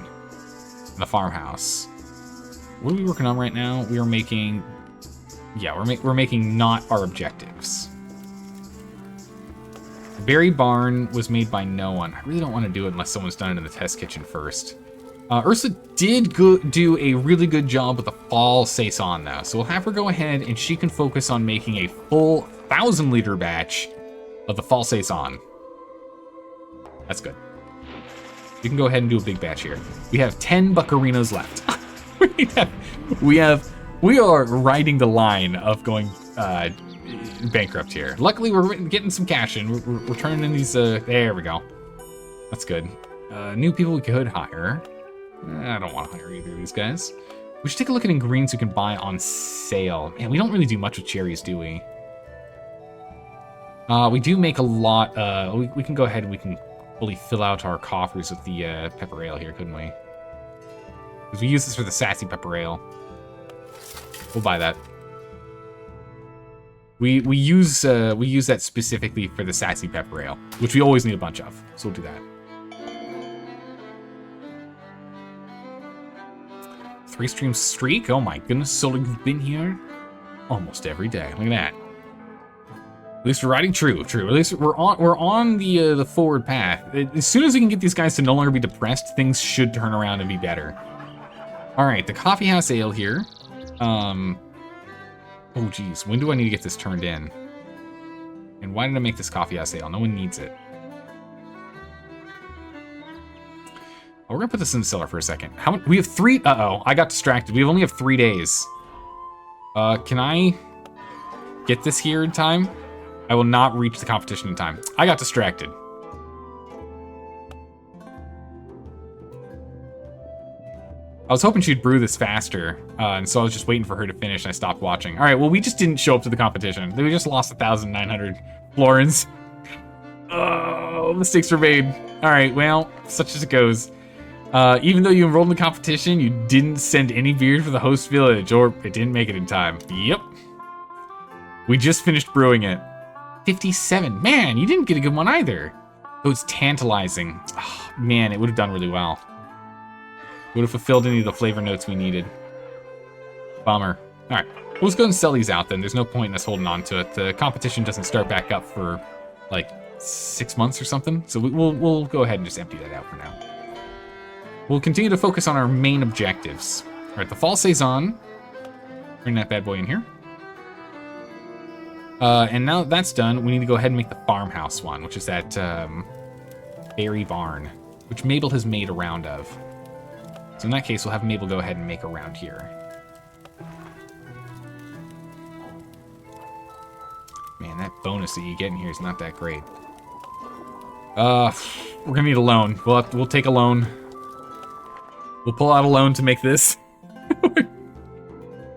in the farmhouse. What are we working on right now? We are making... Yeah, we're making not our objectives. The Berry Barn was made by no one. I really don't want to do it unless someone's done it in the test kitchen first. Ursula did do a really good job with the fall saison though, so we'll have her go ahead and she can focus on making a full 1,000-liter batch of the fall saison. That's good. You can go ahead and do a big batch here. We have 10 buccarinos left. we have We are riding the line of going bankrupt here. Luckily, we're getting some cash in. We're turning in these. There we go. That's good. New people we could hire. I don't want to hire either of these guys. We should take a look at ingredients we can buy on sale. Man, we don't really do much with cherries, do we? We do make a lot. We can go ahead and we can fully fill out our coffers with the pepper ale here, couldn't we? Because we use this for the sassy pepper ale. We'll buy that. We use that specifically for the sassy pepper ale, which we always need a bunch of. So we'll do that. 3-stream streak. Oh my goodness! So you've been here almost every day. Look at that. At least we're riding true. At least we're on the forward path. As soon as we can get these guys to no longer be depressed, things should turn around and be better. All right, the coffee house ale here. Oh geez, when do I need to get this turned in? And why did I make this coffee house ale? No one needs it. Oh, we're gonna put this in the cellar for a second. How much? We have 3. Uh-oh, I got distracted. We only have 3 days. Can I get this here in time? I will not reach the competition in time. I got distracted. I was hoping she'd brew this faster, and so I was just waiting for her to finish, and I stopped watching. All right, well, we just didn't show up to the competition. We just lost 1,900 florins. Oh, mistakes were made. All right, well, such as it goes. Even though you enrolled in the competition, you didn't send any beer for the host village, or it didn't make it in time. Yep. We just finished brewing it. 57. Man, you didn't get a good one either. Though it's tantalizing. Oh, man, it would have done really well. Would have fulfilled any of the flavor notes we needed. Bummer. All right, well, let's go and sell these out then. There's no point in us holding on to it. The competition doesn't start back up for like 6 months or something. So we'll go ahead and just empty that out for now. We'll continue to focus on our main objectives. All right, the fall saison. Bring that bad boy in here. And now that that's done, we need to go ahead and make the farmhouse one, which is that berry barn, which Mabel has made a round of. So in that case, we'll have Mabel go ahead and make a round here. Man, that bonus that you get in here is not that great. We're gonna need a loan. We'll take a loan. We'll pull out a loan to make this.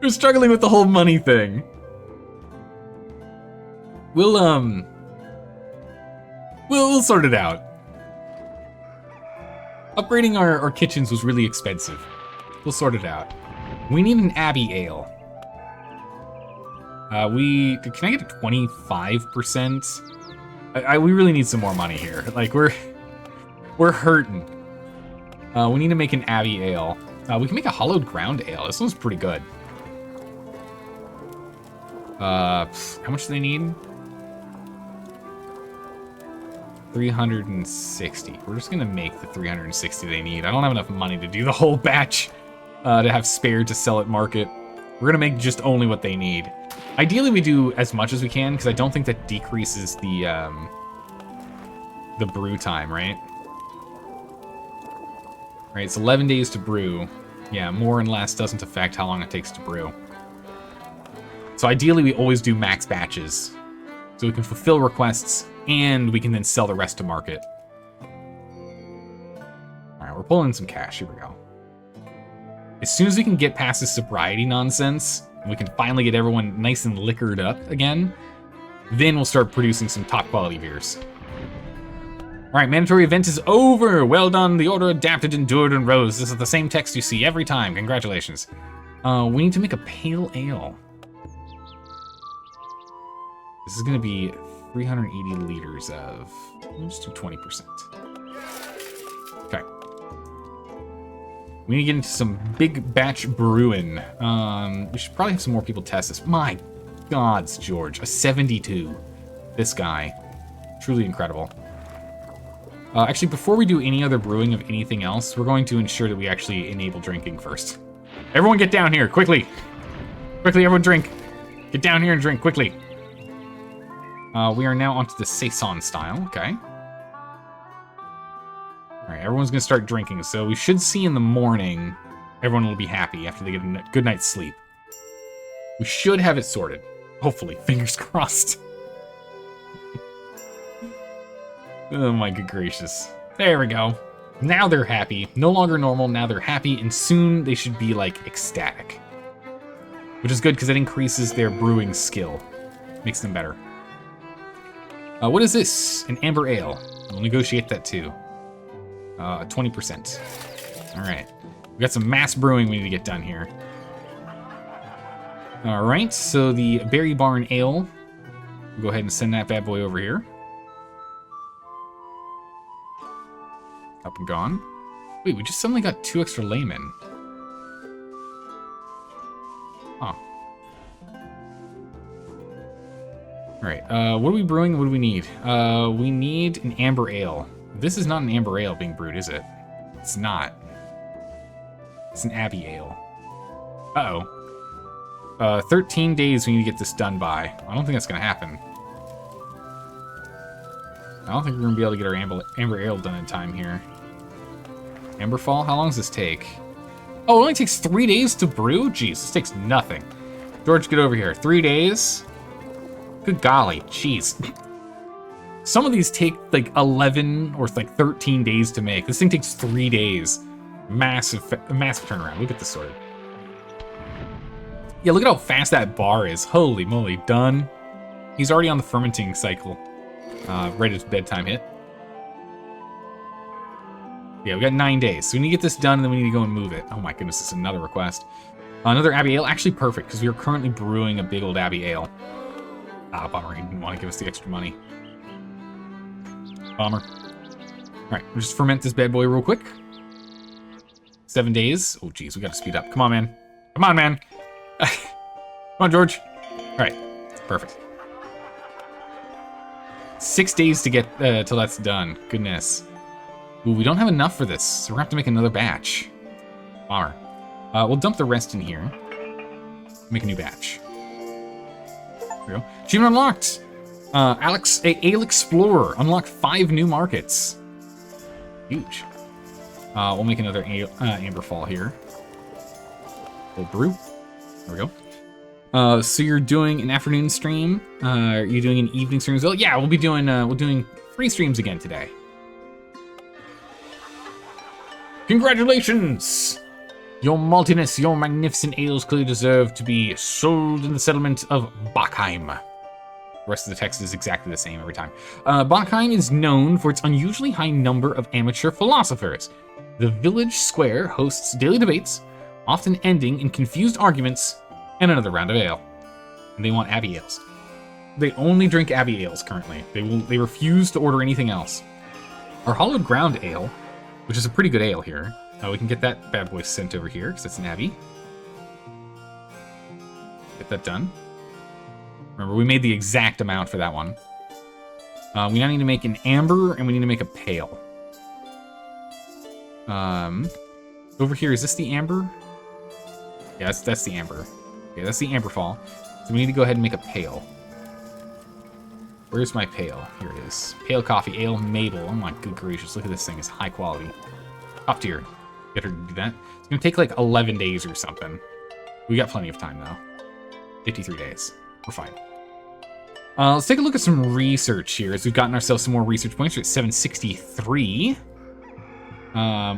We're struggling with the whole money thing. We'll sort it out. Upgrading our kitchens was really expensive. We'll sort it out. We need an Abbey ale. Can I get a 25%? We really need some more money here. Like we're hurting. We need to make an Abbey ale. We can make a hollowed ground ale. This one's pretty good. How much do they need? 360. We're just gonna make the 360 they need. I don't have enough money to do the whole batch to have spare to sell at market. We're gonna make just only what they need. Ideally, we do as much as we can because I don't think that decreases the brew time, right? Right, it's 11 days to brew. Yeah, more and less doesn't affect how long it takes to brew. So ideally, we always do max batches so we can fulfill requests and we can then sell the rest to market. All right, we're pulling in some cash. Here we go. As soon as we can get past this sobriety nonsense, and we can finally get everyone nice and liquored up again, then we'll start producing some top quality beers. All right, mandatory event is over. Well done. The order adapted, endured, and rose. This is the same text you see every time. Congratulations. We need to make a pale ale. This is going to be 380 liters of, let's do 20%. Okay. We need to get into some big batch brewing. We should probably have some more people test this. My gods, George, a 72. This guy, truly incredible. Actually, before we do any other brewing of anything else, we're going to ensure that we actually enable drinking first. Everyone get down here, quickly. Quickly, everyone drink. Get down here and drink, quickly. We are now onto the saison style, okay. All right, everyone's gonna start drinking, so we should see in the morning, everyone will be happy after they get a good night's sleep. We should have it sorted. Hopefully. Fingers crossed. Oh my good gracious. There we go. Now they're happy. No longer normal, now they're happy, and soon they should be, like, ecstatic. Which is good, because it increases their brewing skill. Makes them better. What is this? An amber ale. We'll negotiate that, too. 20%. Alright. We got some mass brewing we need to get done here. Alright, so the Berry Barn Ale. We'll go ahead and send that bad boy over here. Up and gone. Wait, we just suddenly got 2 extra laymen. Huh. Alright, what are we brewing? What do we need? We need an amber ale. This is not an amber ale being brewed, is it? It's not. It's an Abbey ale. Uh-oh. 13 days we need to get this done by. I don't think that's going to happen. I don't think we're going to be able to get our amber ale done in time here. Amberfall? How long does this take? Oh, it only takes 3 days to brew? Jeez, this takes nothing. George, get over here. 3 days? Good golly, jeez. Some of these take like 11 or like 13 days to make. This thing takes 3 days. Massive turnaround. Look at this sorted. Yeah, look at how fast that bar is. Holy moly, done. He's already on the fermenting cycle. Right as bedtime hit. Yeah, we got 9 days. So we need to get this done, and then we need to go and move it. Oh my goodness, this is another request. Another Abbey Ale. Actually perfect, because we are currently brewing a big old Abbey Ale. Ah, bummer. He didn't want to give us the extra money. Bummer. Alright, we'll just ferment this bad boy real quick. 7 days. Oh, geez, we gotta speed up. Come on, man. Come on, man. Come on, George. Alright, perfect. 6 days to get till that's done. Goodness. Ooh, we don't have enough for this, so we're gonna have to make another batch. Bummer. We'll dump the rest in here. Make a new batch. There we go. Achievement unlocked! Ale Explorer. Unlocked 5 new markets. Huge. We'll make another Amberfall here. We'll brew. There we go. So you're doing an afternoon stream? Are you doing an evening stream as well? Yeah, we'll be doing, we're doing 3 streams again today. Congratulations! Your maltiness, your magnificent ales clearly deserve to be sold in the settlement of Bachheim. The rest of the text is exactly the same every time. Bachheim is known for its unusually high number of amateur philosophers. The village square hosts daily debates, often ending in confused arguments and another round of ale. And they want Abbey ales. They only drink Abbey ales currently. They refuse to order anything else. Our Hollowed Ground ale, which is a pretty good ale here. We can get that bad boy sent over here, because it's an Abbey. Get that done. Remember, we made the exact amount for that one. We now need to make an amber, and we need to make a pale. Over here, is this the amber? Yeah, that's the amber. Okay, that's the Amberfall. So we need to go ahead and make a pale. Where's my pale? Here it is. Pale coffee, ale, maple. Oh my good gracious, look at this thing. It's high quality. Top tier. Get her to do that. It's gonna take like 11 days or something. We got plenty of time though. 53 days. We're fine. Let's take a look at some research here as we've gotten ourselves some more research points. We're at 763.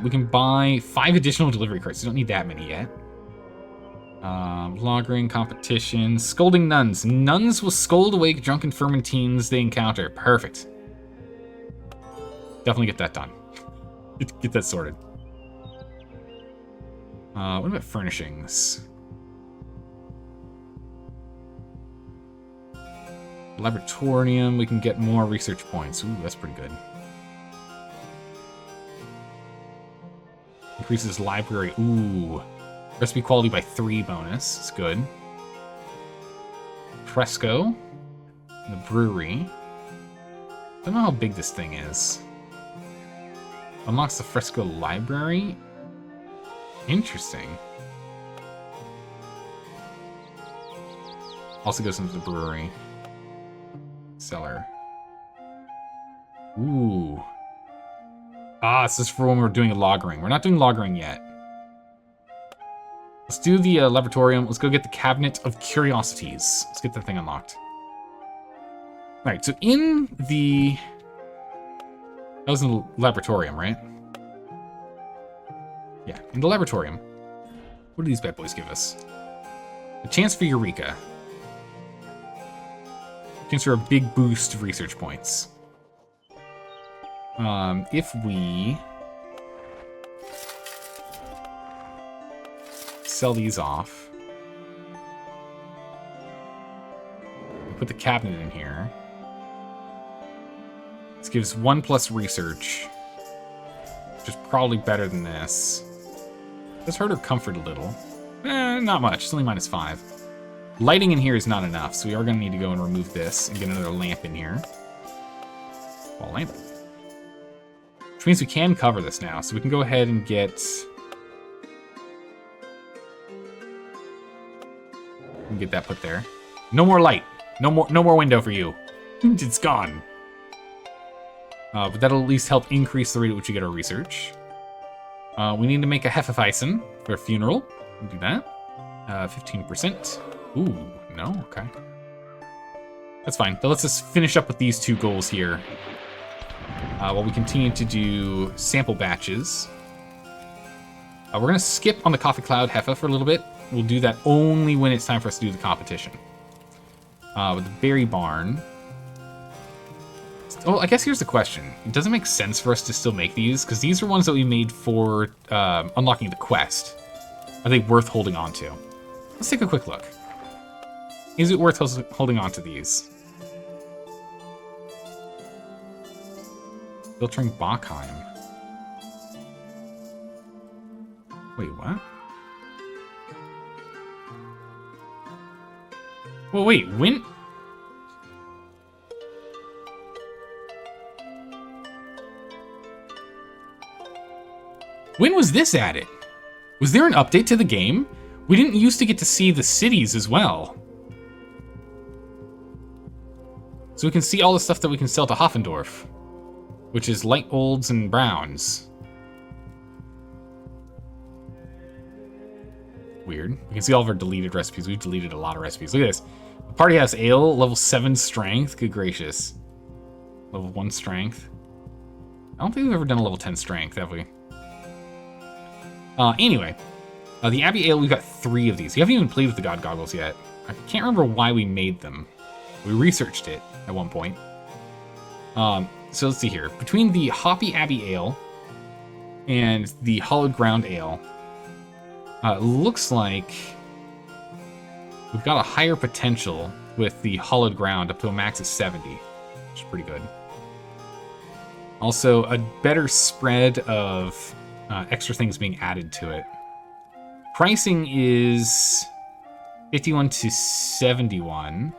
We can buy 5 additional delivery carts. We don't need that many yet. Logring, competition, scolding nuns. Nuns will scold awake drunken fermentines they encounter. Perfect. Definitely get that done. Get that sorted. What about furnishings? Laboratorium, we can get more research points. Ooh, that's pretty good. Increases library. Ooh. Recipe quality by 3 bonus. It's good. Fresco. The brewery. I don't know how big this thing is. Unlocks the Fresco library. Interesting. Also goes into the brewery. Cellar. Ooh. Ah, this is for when we're doing a lagering. We're not doing lagering yet. Let's do the laboratorium. Let's go get the Cabinet of Curiosities. Let's get that thing unlocked. All right, so in the... That was in the laboratorium, right? Yeah, in the laboratorium. What do these bad boys give us? A chance for Eureka. A chance for a big boost of research points. If we... sell these off. Put the cabinet in here. This gives 1+ research, which is probably better than this. Does hurt her comfort a little. Not much. It's only -5. Lighting in here is not enough, so we are going to need to go and remove this and get another lamp in here. Wall lamp. Which means we can cover this now, so we can go ahead and get... and get that put there. No more light. No more window for you. It's gone. But that'll at least help increase the rate at which we get our research. We need to make a Hefeweizen for a funeral. We'll do that. 15%. Ooh, no? Okay. That's fine. That lets us finish up with these 2 goals here. While we continue to do sample batches. We're going to skip on the Coffee Cloud Hefe for a little bit. We'll do that only when it's time for us to do the competition. With the Berry Barn. Oh, I guess here's the question. Does it make sense for us to still make these? Because these are ones that we made for unlocking the quest. Are they worth holding on to? Let's take a quick look. Is it worth holding on to these? Filtering Bachheim. Wait, what? Well, wait, when... When was this added? Was there an update to the game? We didn't used to get to see the cities as well. So we can see all the stuff that we can sell to Hoffendorf, which is light olds and browns. Weird. We can see all of our deleted recipes. We've deleted a lot of recipes. Look at this. The party has ale, level 7 strength. Good gracious. Level 1 strength. I don't think we've ever done a level 10 strength, have we? Anyway. The Abbey ale, we've got 3 of these. We haven't even played with the God Goggles yet. I can't remember why we made them. We researched it at one point. So let's see here. Between the Hoppy Abbey ale and the Hollowed Ground ale, looks like we've got a higher potential with the Hollowed Ground up to a max of 70, which is pretty good. Also, a better spread of extra things being added to it. Pricing is 51 to 71.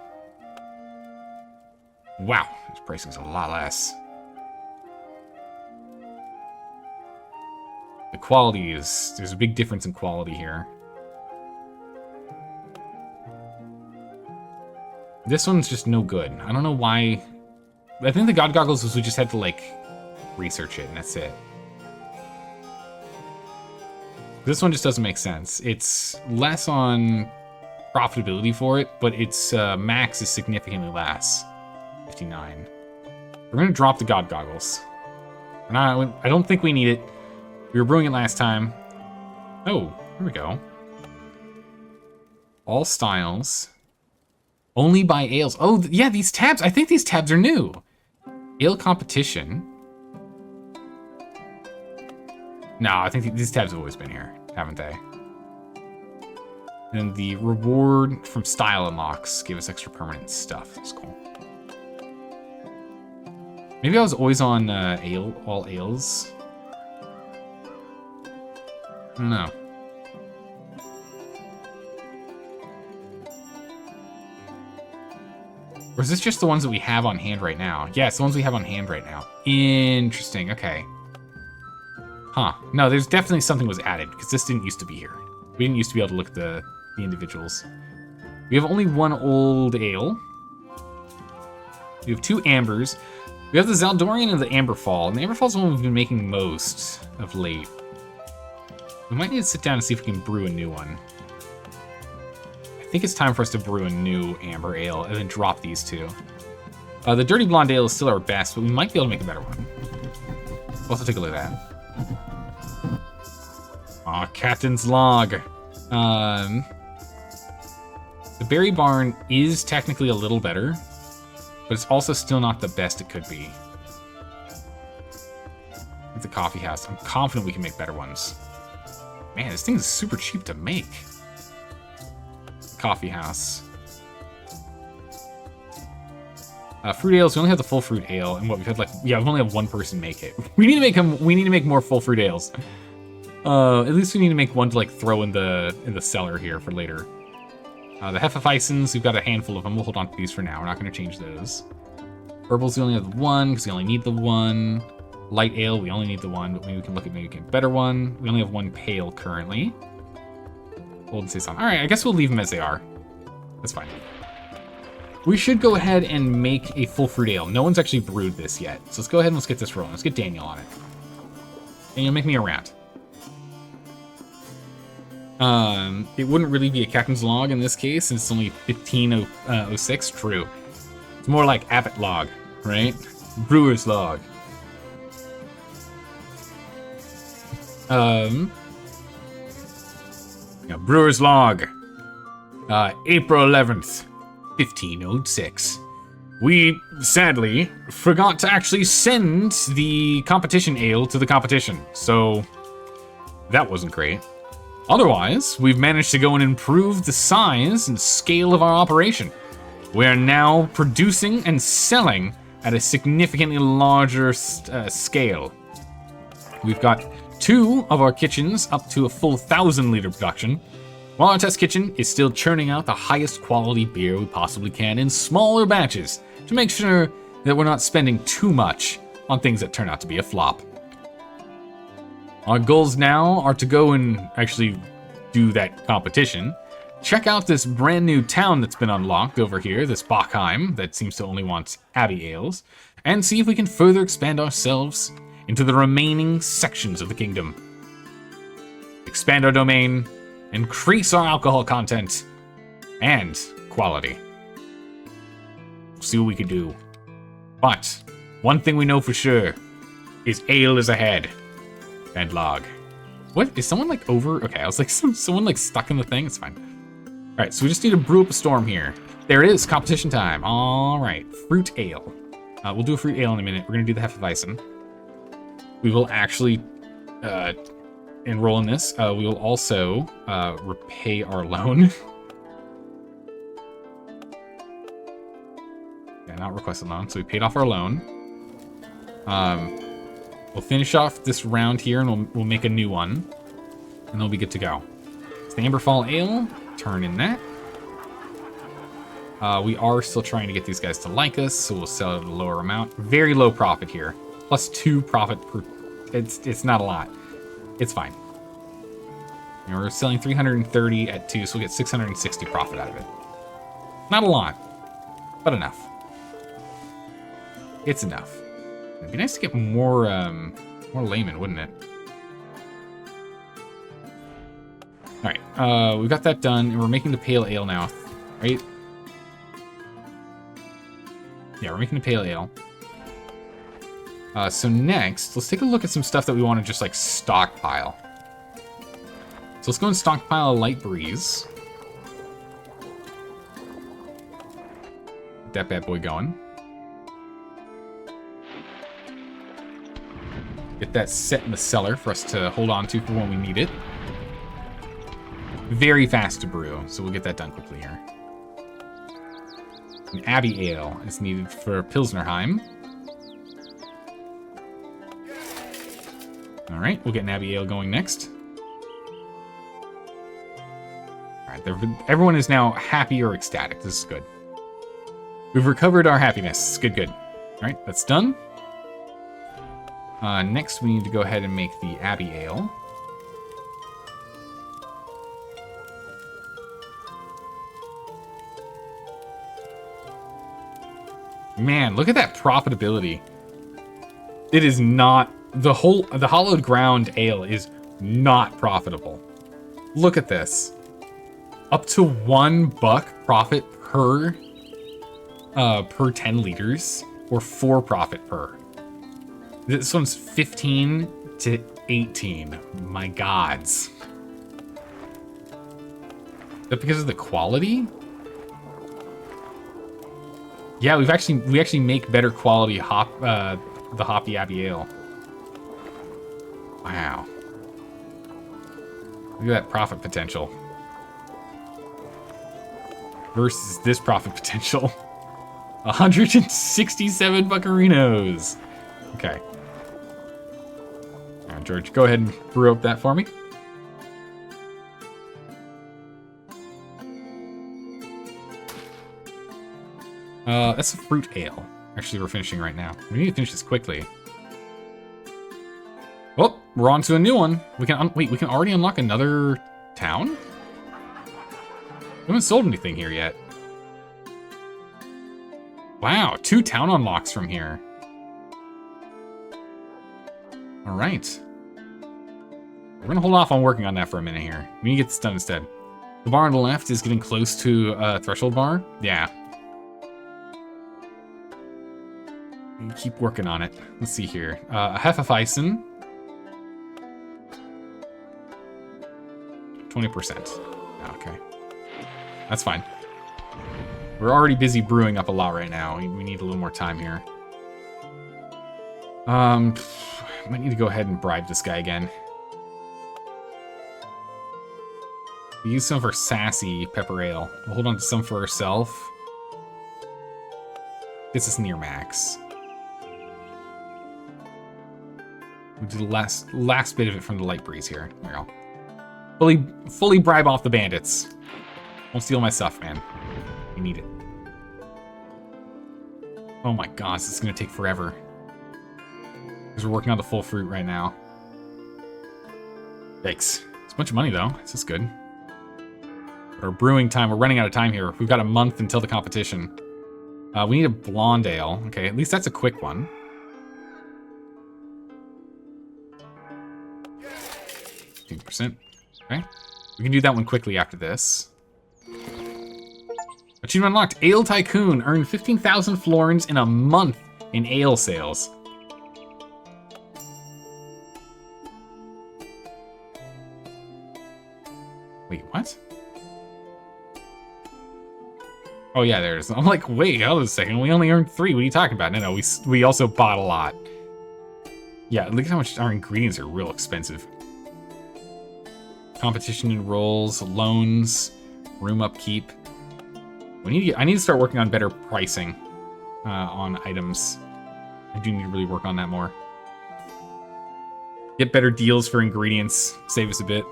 Wow, this pricing's a lot less. The quality is... there's a big difference in quality here. This one's just no good. I don't know why... I think the God Goggles was we just had to, like, research it, and that's it. This one just doesn't make sense. It's less on profitability for it, but its max is significantly less. 59. We're going to drop the God Goggles. I don't think we need it. We were brewing it last time. Oh, here we go. All styles. Only buy ales. Oh, yeah, these tabs. I think these tabs are new. Ale competition. No, I think these tabs have always been here, haven't they? And the reward from style unlocks give us extra permanent stuff. That's cool. Maybe I was always on all ales. I don't know. Or is this just the ones that we have on hand right now? Yeah, it's the ones we have on hand right now. Interesting, okay. Huh. No, there's definitely something was added, because this didn't used to be here. We didn't used to be able to look at the individuals. We have only 1 old ale. We have 2 ambers. We have the Zaldorian and the Amberfall, and the Amberfall is the one we've been making most of late. We might need to sit down and see if we can brew a new one. think it's time for us to brew a new amber ale and then drop these two. The dirty blonde ale is still our best, but we might be able to make a better one. We'll also take a look at that. Aw, Captain's Log. The Berry Barn is technically a little better, but it's also still not the best it could be. The Coffee House. I'm confident we can make better ones. Man, this thing is super cheap to make. Coffee House. Fruit ales. We only have the full fruit ale, and what we've had like we only have one person make it. We need to make more full fruit ales. At least we need to make one to like throw in the cellar here for later. The Hefeweizens, we've got a handful of them. We'll hold on to these for now. We're not going to change those. Herbals, we only have one because we only need the one. Light ale, we only need the one, but maybe we can look at maybe a better one. We only have one pale currently. Old Saison. All right, I guess we'll leave them as they are. That's fine. We should go ahead and make a full fruit ale. No one's actually brewed this yet, so let's go ahead and let's get this rolling. Let's get Daniel on it. Daniel, make me a round. It wouldn't really be a Captain's Log in this case, since it's only 1506. True. It's more like Abbott Log, right? Brewer's Log. Brewer's Log. April 11th, 1506. We, sadly, forgot to actually send the competition ale to the competition, so that wasn't great. Otherwise, we've managed to go and improve the size and scale of our operation. We are now producing and selling at a significantly larger scale. We've got 2 of our kitchens up to a full 1,000-liter production, while our test kitchen is still churning out the highest quality beer we possibly can in smaller batches to make sure that we're not spending too much on things that turn out to be a flop. Our goals now are to go and actually do that competition. Check out this brand new town that's been unlocked over here, this Bachheim, that seems to only want Abbey ales, and see if we can further expand ourselves into the remaining sections of the kingdom. Expand our domain, increase our alcohol content, and quality. See what we can do. But one thing we know for sure is ale is ahead. And log. What? Is someone like over? Okay, I was like, someone like stuck in the thing? It's fine. All right, so we just need to brew up a storm here. There it is, competition time. All right, fruit ale. We'll do a fruit ale in a minute. We're gonna do the Hefeweizen. We will actually enroll in this. We will also repay our loan. Yeah, not request a loan. So we paid off our loan. We'll finish off this round here, and we'll make a new one, and they'll be good to go. It's the Amberfall Ale. Turn in that. We are still trying to get these guys to like us, so we'll sell it at a lower amount. Very low profit here. Plus 2 profit per... It's not a lot. It's fine. And we're selling 330 at 2, so we'll get 660 profit out of it. Not a lot, but enough. It's enough. It'd be nice to get more laymen, wouldn't it? All right, we've got that done, and we're making the pale ale now, right? Yeah, we're making the pale ale. So next, let's take a look at some stuff that we want to just like stockpile. So let's go and stockpile a light breeze. Get that bad boy going. Get that set in the cellar for us to hold on to for when we need it. Very fast to brew, so we'll get that done quickly here. An Abbey Ale is needed for Pilsnerheim. All right, we'll get an Abbey Ale going next. All right, everyone is now happy or ecstatic. This is good. We've recovered our happiness. Good, good. All right, that's done. Next, we need to go ahead and make the Abbey Ale. Man, look at that profitability. It is not... The Hollowed Ground Ale is not profitable. Look at this. Up to $1 profit per 10 liters, or 4 profit per. This one's 15 to 18. My gods. Is that because of the quality? Yeah, we actually make better quality the hoppy Abbey Ale. Wow. Look at that profit potential. Versus this profit potential. 167 buccarinos. Okay. Now, George, go ahead and brew up that for me. That's a fruit ale. Actually, we're finishing right now. We need to finish this quickly. Oh, we're on to a new one. We can wait. We can already unlock another town. We haven't sold anything here yet. Wow, 2 town unlocks from here. All right. We're gonna hold off on working on that for a minute here. We need to get this done instead. The bar on the left is getting close to a threshold bar. Yeah. Keep working on it. Let's see here. A Hefeweizen. 20%. Okay. That's fine. We're already busy brewing up a lot right now. We need a little more time here. Might need to go ahead and bribe this guy again. We use some of our sassy pepper ale. We'll hold on to some for ourselves. Gets us near max. We'll do the last bit of it from the light breeze here. There we go. Fully bribe off the bandits. Won't steal my stuff, man. We need it. Oh my gosh, this is gonna take forever. Because we're working on the full fruit right now. Yikes. It's a bunch of money though. This is good. Our brewing time, we're running out of time here. We've got a month until the competition. We need a blonde ale. Okay, at least that's a quick one. %. Okay. We can do that one quickly after this. Achievement unlocked. Ale Tycoon. Earned 15,000 florins in a month in ale sales. Wait, what? Oh yeah, there's. I'm like, wait, hold a second. We only earned 3. What are you talking about? No, we also bought a lot. Yeah, look at how much our ingredients are real expensive. Competition in rolls, loans, room upkeep. I need to start working on better pricing on items. I do need to really work on that more. Get better deals for ingredients. Save us a bit.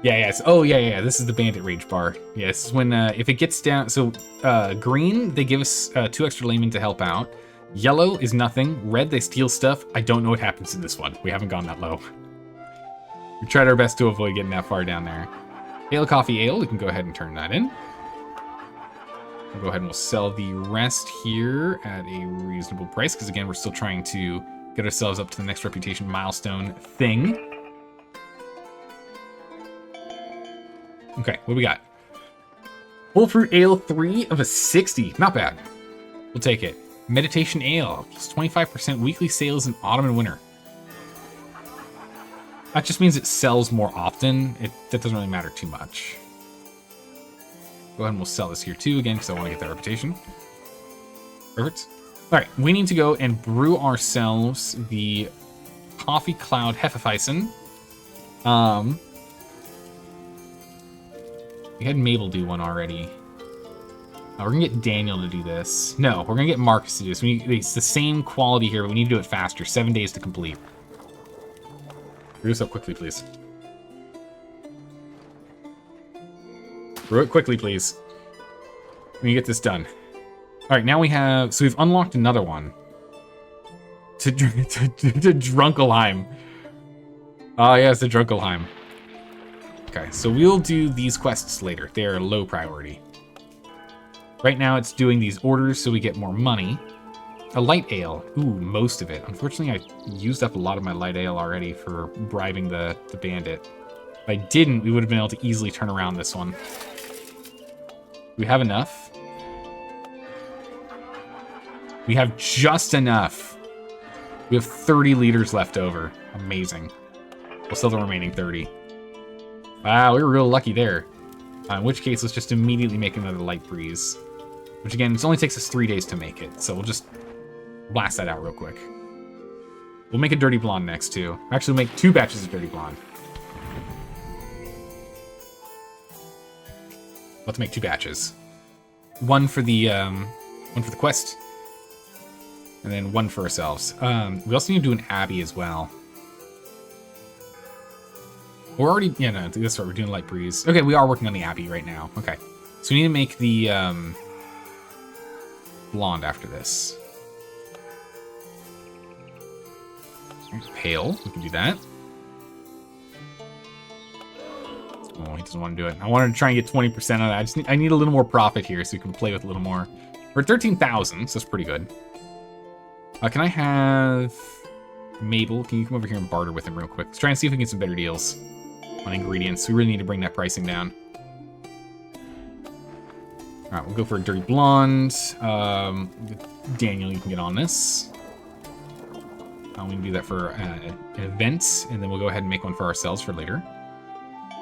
Yeah. Oh, yeah. This is the Bandit Rage bar. Yeah, this is when, if it gets down... So, green, they give us 2 extra laymen to help out. Yellow is nothing. Red, they steal stuff. I don't know what happens in this one. We haven't gone that low. We tried our best to avoid getting that far down there. Ale, coffee, ale. We can go ahead and turn that in. We'll go ahead and we'll sell the rest here at a reasonable price. Because, again, we're still trying to get ourselves up to the next reputation milestone thing. Okay, what do we got? Full fruit ale, 3 of a 60. Not bad. We'll take it. Meditation ale, plus 25% weekly sales in autumn and winter. That just means it sells more often. That doesn't really matter too much. Go ahead and we'll sell this here too, again, because I want to get that reputation. Perfect. All right, we need to go and brew ourselves the Coffee Cloud Hefeweizen. We had Mabel do one already. We're gonna get Daniel to do this. No, we're gonna get Marcus to do this. It's the same quality here, but we need to do it faster. 7 days to complete. Brew this up quickly, please. Brew it quickly, please. We can get this done. All right, now we have... So we've unlocked another one. To Drunkelheim. Oh, yeah, it's the Drunkelheim. Okay, so we'll do these quests later. They are low priority. Right now, it's doing these orders so we get more money. A light ale. Ooh, most of it. Unfortunately, I used up a lot of my light ale already for bribing the bandit. If I didn't, we would have been able to easily turn around this one. Do we have enough? We have just enough. We have 30 liters left over. Amazing. We'll sell the remaining 30. Wow, we were real lucky there. In which case, let's just immediately make another light breeze. Which again, it only takes us 3 days to make it. So we'll just blast that out real quick. We'll make a dirty blonde next too. Actually, we'll make 2 batches of dirty blonde. Let's make 2 batches. One for the quest, and then 1 for ourselves. We also need to do an Abbey as well. We're already, yeah, no, that's right, we're doing light breeze. Okay, we are working on the Abbey right now. Okay, so we need to make the blonde after this. Pale, we can do that. Oh, he doesn't want to do it. I wanted to try and get 20% on that. I need a little more profit here so we can play with a little more. We're at 13,000, so that's pretty good. Can I have Mabel? Can you come over here and barter with him real quick? Let's try and see if we can get some better deals on ingredients. We really need to bring that pricing down. All right, we'll go for a dirty blonde. Daniel, you can get on this. We can do that for an event, and then we'll go ahead and make one for ourselves for later.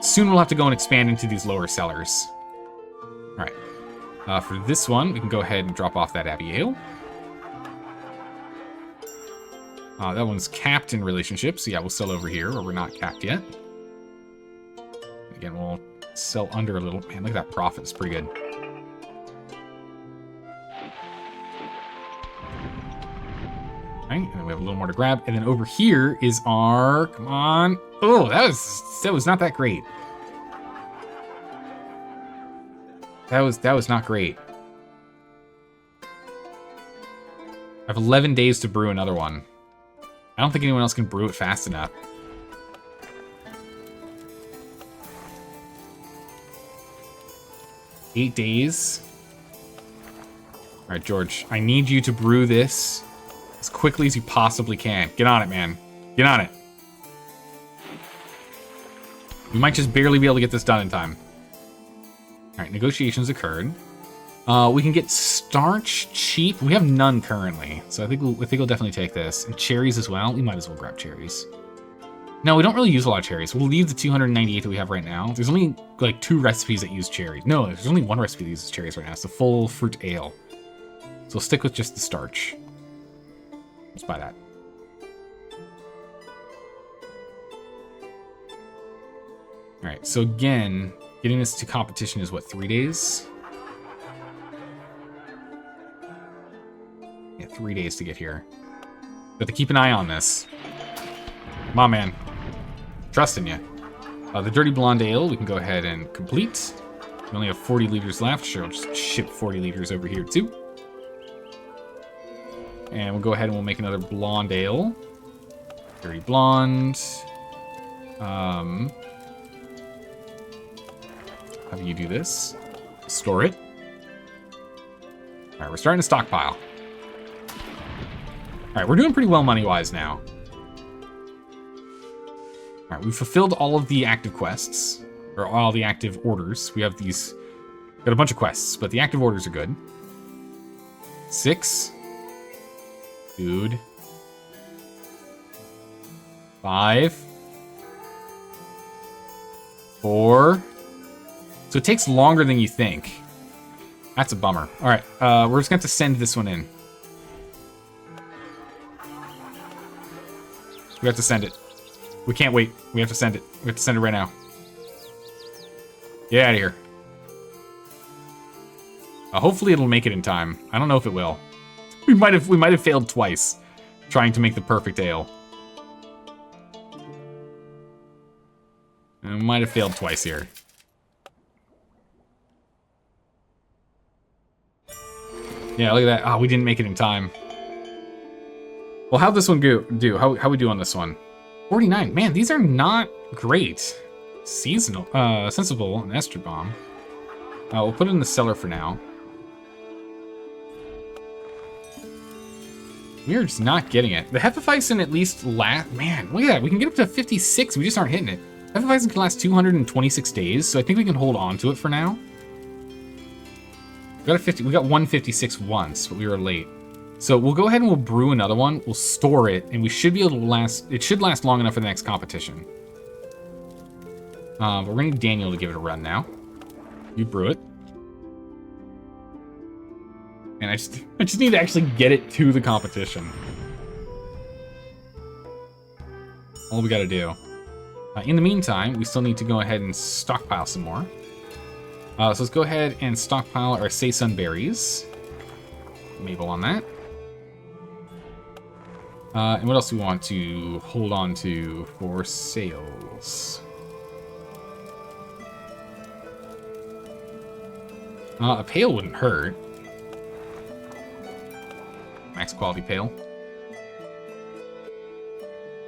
Soon we'll have to go and expand into these lower sellers. All right. For this one, we can go ahead and drop off that Abbey Ale. That one's capped in relationships. So yeah, we'll sell over here where we're not capped yet. Again, we'll sell under a little. Man, look at that profit. It's pretty good. Right, and then we have a little more to grab. And then over here is our... Come on. Oh, that was not that great. That was not great. I have 11 days to brew another one. I don't think anyone else can brew it fast enough. Eight days. All right, George, I need you to brew this as quickly as you possibly can. Get on it, man. Get on it. We might just barely be able to get this done in time. All right, negotiations occurred. We can get starch cheap. We have none currently, so I think we'll definitely take this. And cherries as well. We might as well grab cherries. No, we don't really use a lot of cherries. We'll leave the 298 that we have right now. There's only like 2 recipes that use cherries. No, there's only 1 recipe that uses cherries right now. It's a full fruit ale. So we'll stick with just the starch. Let's buy that. All right, so again, getting this to competition is what, 3 days? Yeah, 3 days to get here. But to keep an eye on this. Come on, man. Trust in you. The Dirty Blonde Ale, we can go ahead and complete. We only have 40 liters left. Sure, I'll just ship 40 liters over here, too. And we'll go ahead and we'll make another Blonde Ale. Dirty Blonde. How do you do this? Store it. All right, we're starting to stockpile. All right, we're doing pretty well money-wise now. All right, we've fulfilled all of the active quests, or all the active orders. We have these, got a bunch of quests, but the active orders are good. 6. Dude. 5. 4. So it takes longer than you think. That's a bummer. All right, we're just going to have to send this one in. We have to send it. We can't wait. We have to send it. We have to send it right now. Get out of here. Hopefully it'll make it in time. I don't know if it will. We might have failed twice trying to make the perfect ale. And we might have failed twice here. Yeah, look at that. Oh, we didn't make it in time. Well, how'd this one do? How we do on this one? 49. Man, these are not great. Seasonal, sensible, and ester bomb. We'll put it in the cellar for now. We're just not getting it. The Hefeweizen at least man, look at that. We can get up to 56. We just aren't hitting it. Hefeweizen can last 226 days, so I think we can hold on to it for now. We got 156 once, but we were late. So we'll go ahead and we'll brew another one. We'll store it, and we should be able to last. It should last long enough for the next competition. But we're gonna need Daniel to give it a run now. You brew it, and I just need to actually get it to the competition. All we gotta do. In the meantime, we still need to go ahead and stockpile some more. So let's go ahead and stockpile our Saison berries. Mabel on that. And what else do we want to hold on to for sales? A pail wouldn't hurt. Max quality pail.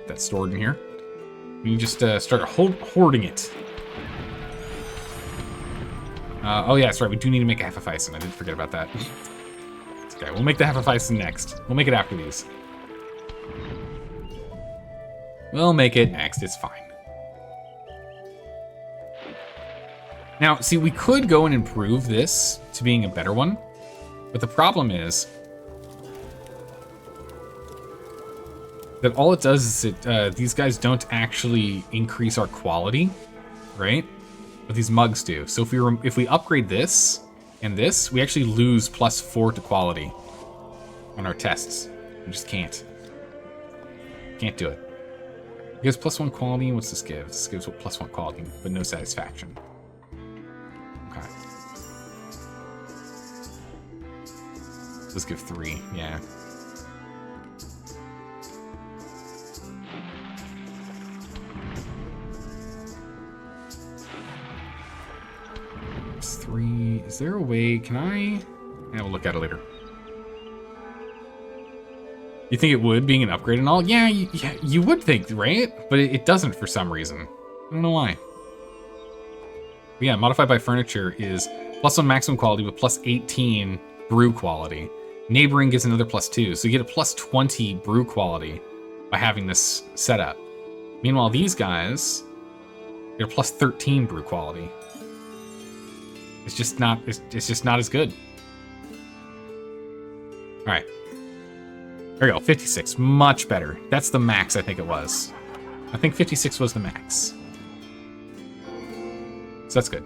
That's stored in here. We can just start hoarding it. Oh yeah, that's right. We do need to make a Hefeweizen. I did forget about that. It's okay. We'll make the Hefeweizen next. We'll make it after these. We'll make it next. It's fine. Now, see, we could go and improve this to being a better one, but the problem is that all it does is these guys don't actually increase our quality, right? But these mugs do. So if we upgrade this and this, we actually lose +4 to quality on our tests. We just can't. Can't do it. It gives +1 quality. What's this give? This gives +1 quality, but no satisfaction. Okay. Let's give 3. Yeah. It's 3. Is there a way? Can I? Yeah, we'll look at it later. You think it would, being an upgrade and all? Yeah, you would think, right? But it doesn't for some reason. I don't know why. But yeah, modified by furniture is +1 maximum quality with +18 brew quality. Neighboring gives another +2, so you get a +20 brew quality by having this set up. Meanwhile, these guys get a +13 brew quality. It's just not as good. All right. There we go, 56, much better. That's the max, I think it was. I think 56 was the max. So that's good.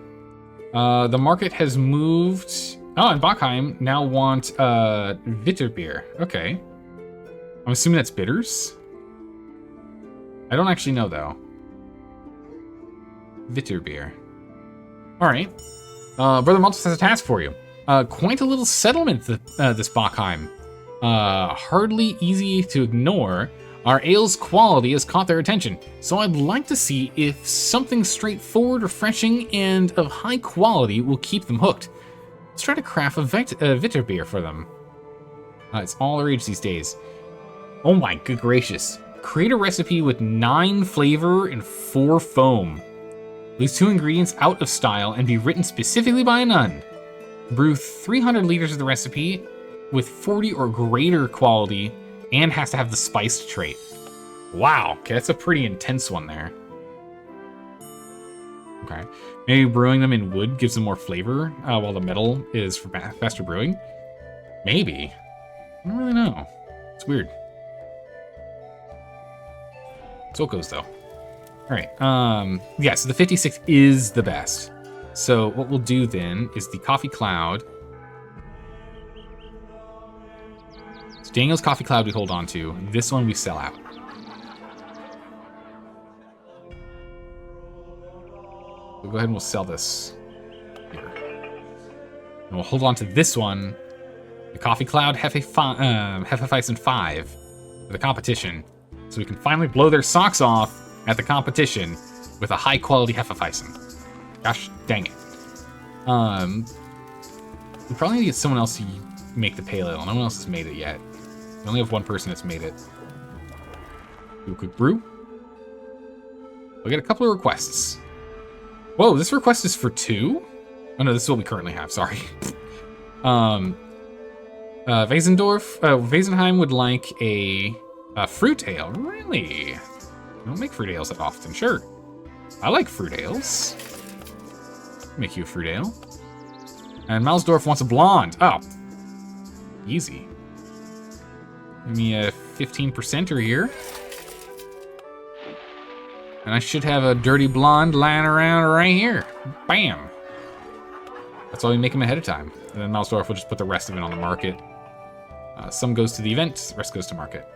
The market has moved. Oh, and Bachheim now want Bitterbier. Okay. I'm assuming that's bitters. I don't actually know, though. Bitterbier. All right. Brother Maltus has a task for you. Quite a little settlement, this Bachheim. Hardly easy to ignore. Our ale's quality has caught their attention, so I'd like to see if something straightforward, refreshing, and of high quality will keep them hooked. Let's try to craft a Bitterbier for them. It's all the rage these days. Oh my good gracious. Create a recipe with 9 flavor and 4 foam. Leave 2 ingredients out of style and be written specifically by a nun. Brew 300 liters of the recipe with 40 or greater quality and has to have the spiced trait. Wow, okay, that's a pretty intense one there. Okay, maybe brewing them in wood gives them more flavor while the metal is for faster brewing. Maybe. I don't really know. It's weird. So it goes though. All right, yeah, so the 56 is the best. So what we'll do then is the Coffee Cloud. So Daniel's Coffee Cloud we hold on to. This one we sell out. We'll go ahead and we'll sell this here. And we'll hold on to this one, the Coffee Cloud Hefeweizen 5 for the competition. So we can finally blow their socks off at the competition with a high quality Hefeweizen. Gosh dang it. We probably need to get someone else to make the pale ale. No one else has made it yet. We only have one person that's made it. Do a quick brew. We'll get a couple of requests. Whoa, this request is for 2? Oh no, this is what we currently have, sorry. Wesenheim would like a fruit ale. Really? We don't make fruit ales that often, sure. I like fruit ales. Make you a fruit ale. And Malsdorf wants a blonde. Oh. Easy. Give me a 15%er here. And I should have a dirty blonde lying around right here. Bam. That's why we make him ahead of time. And then Malsdorf will just put the rest of it on the market. Some goes to the event, the rest goes to market.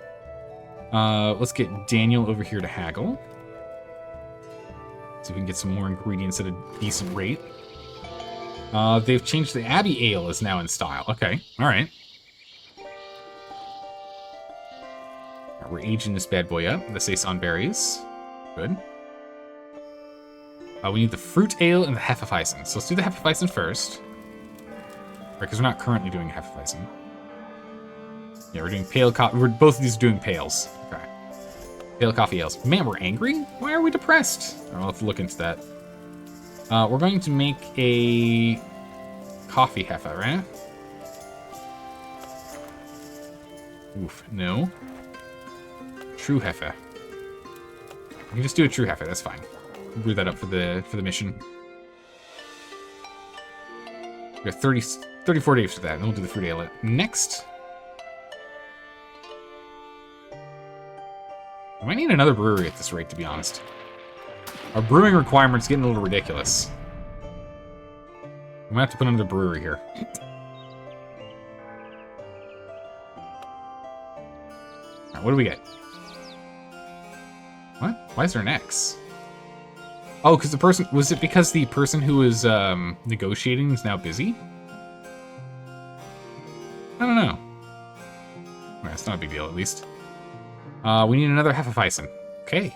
Let's get Daniel over here to haggle. See if we can get some more ingredients at a decent rate. They've changed the Abbey Ale is now in style. Okay, alright. We're aging this bad boy up. The saison berries. Good. We need the fruit ale and the Hefeweizen. So let's do the Hefeweizen first. Right, because we're not currently doing Hefeweizen. Yeah, we're doing pale coffee. We're both of these are doing pales. Okay. Pale coffee ales. Man, we're angry? Why are we depressed? I'll have to look into that. We're going to make a coffee Hefe, right? Oof, no. True Hefe. We can just do a true Hefe, that's fine. Brew that up for the mission. We got 34 days for that, and then we'll do the fruit ale next. I might need another brewery at this rate, to be honest. Our brewing requirements getting a little ridiculous. We might have to put another brewery here. Alright, what do we get? What? Why is there an X? Oh, because the person... Was it because the person who was negotiating is now busy? I don't know. Well, that's not a big deal, at least. We need another Hefeweizen. Okay.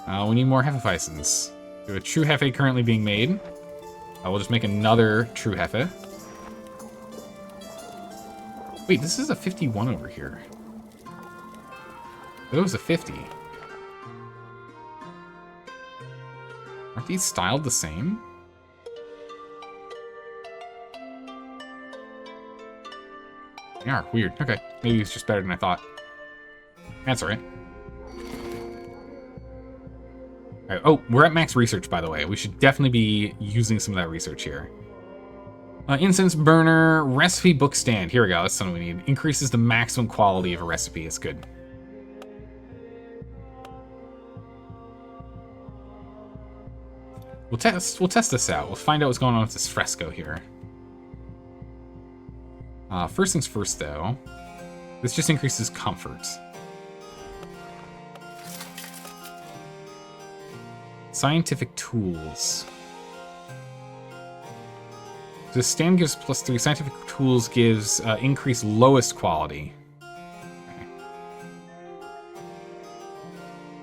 We need more Hefeweizens. We have a true Hefe currently being made. We'll just make another true Hefe. Wait, this is a 51 over here. That was a 50. Aren't these styled the same? They are. Weird. Okay. Maybe it's just better than I thought. That's alright. Alright. Oh, we're at max research, by the way. We should definitely be using some of that research here. Incense burner, recipe book stand. Here we go. That's something we need. Increases the maximum quality of a recipe. It's good. We'll test this out. We'll find out what's going on with this fresco here. First things first, though. This just increases comfort. Scientific tools. The stand gives +3. Scientific tools gives increased lowest quality.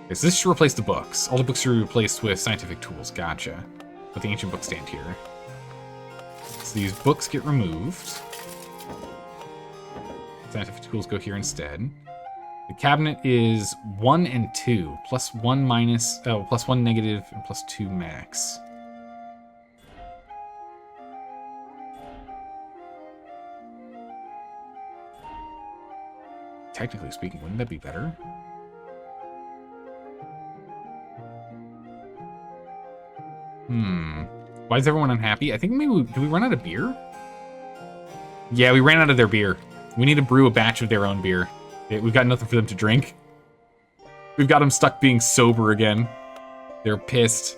Okay, so this should replace the books. All the books are replaced with scientific tools. Gotcha. Put the ancient book stand here. So these books get removed. Scientific tools go here instead. The cabinet is 1 and 2. +1 minus... Oh, +1 negative and +2 max. Technically speaking, wouldn't that be better? Why is everyone unhappy? I think maybe did we run out of beer? Yeah, we ran out of their beer. We need to brew a batch of their own beer. We've got nothing for them to drink. We've got them stuck being sober again. They're pissed.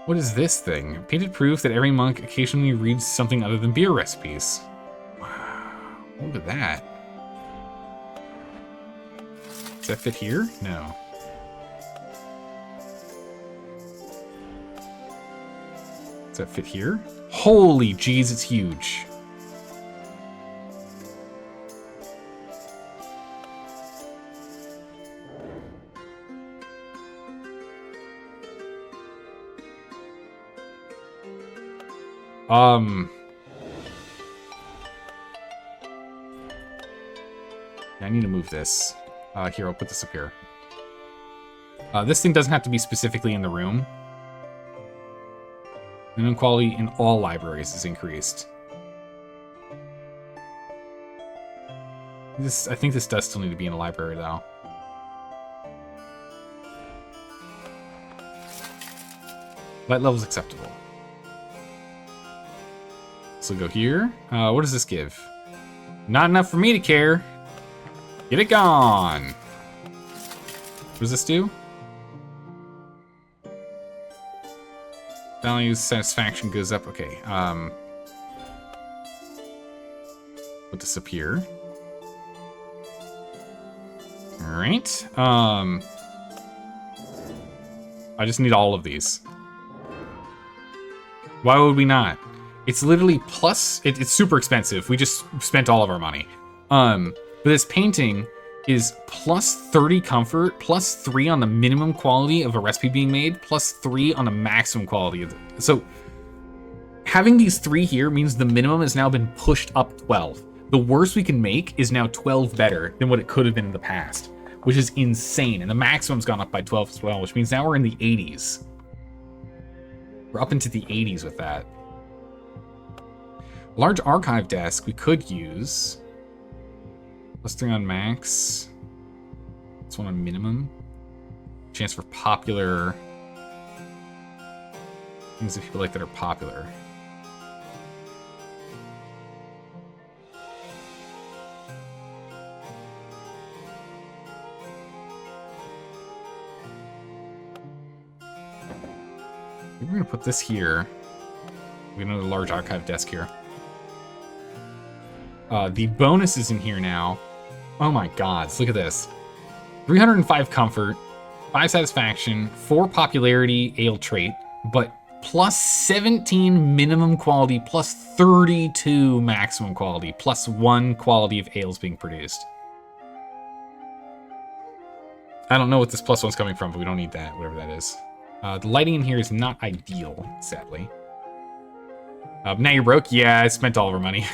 What is this thing? Painted proof that every monk occasionally reads something other than beer recipes. Wow, look at that. Does that fit here? No. Does that fit here? Holy jeez, it's huge. Yeah, I need to move this. Here, I'll put this up here. This thing doesn't have to be specifically in the room. Minimum quality in all libraries is increased. I think this does still need to be in a library, though. Light level's acceptable. So go here. What does this give? Not enough for me to care. Get it gone. What does this do? Value satisfaction goes up. Okay. Put this up here. All right. I just need all of these. Why would we not? It's literally plus. It's super expensive. We just spent all of our money. But this painting is plus 30 comfort, plus 3 on the minimum quality of a recipe being made, plus 3 on the maximum quality of it. So having these 3 here means the minimum has now been pushed up 12. The worst we can make is now 12 better than what it could have been in the past, which is insane. And the maximum's gone up by 12 as well, which means now we're in the 80s. We're up into the 80s with that. Large archive desk we could use. Plus 3 on max. This one on minimum. Chance for popular things that people like that are popular. We're gonna put this here. We have another large archive desk here. The bonus is in here now. Oh my god, look at this. 305 comfort, 5 satisfaction, 4 popularity ale trait, but plus 17 minimum quality, plus 32 maximum quality, plus 1 quality of ales being produced. I don't know what this plus one's coming from, but we don't need that, whatever that is. The lighting in here is not ideal, sadly. Now you're broke? Yeah, I spent all of our money.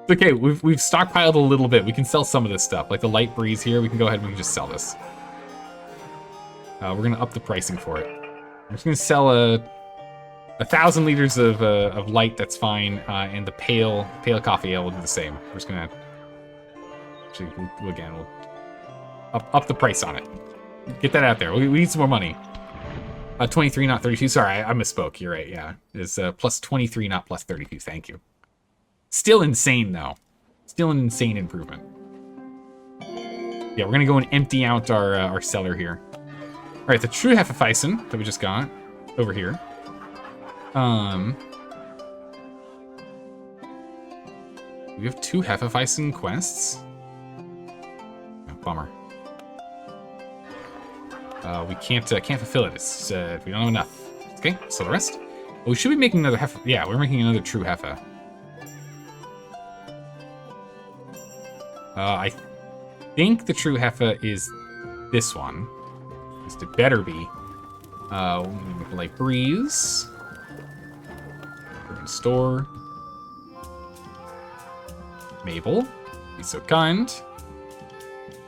It's okay, we've stockpiled a little bit. We can sell some of this stuff, like the light breeze here. We can go ahead and we can just sell this. We're gonna up the pricing for it. We're just gonna sell 1,000 liters of light. That's fine, and the pale coffee ale will do the same. We're just gonna actually we'll up the price on it. Get that out there. We need some more money. 23, not 32. Sorry, I misspoke. You're right. Yeah, it's plus 23, not plus 32. Thank you. Still insane, though. Still an insane improvement. Yeah, we're gonna go and empty out our cellar here. All right, the true Hefeweizen that we just got over here. We have 2 Hefeweizen quests. Oh, bummer. We can't fulfill it. It's we don't have enough. Okay, so the rest. Well, we should be making another Hefe. Yeah, we're making another true Hefe. I think the true Hefe is this one. At least it better be. We'll make a light breeze. Brew and store. Mabel, be so kind.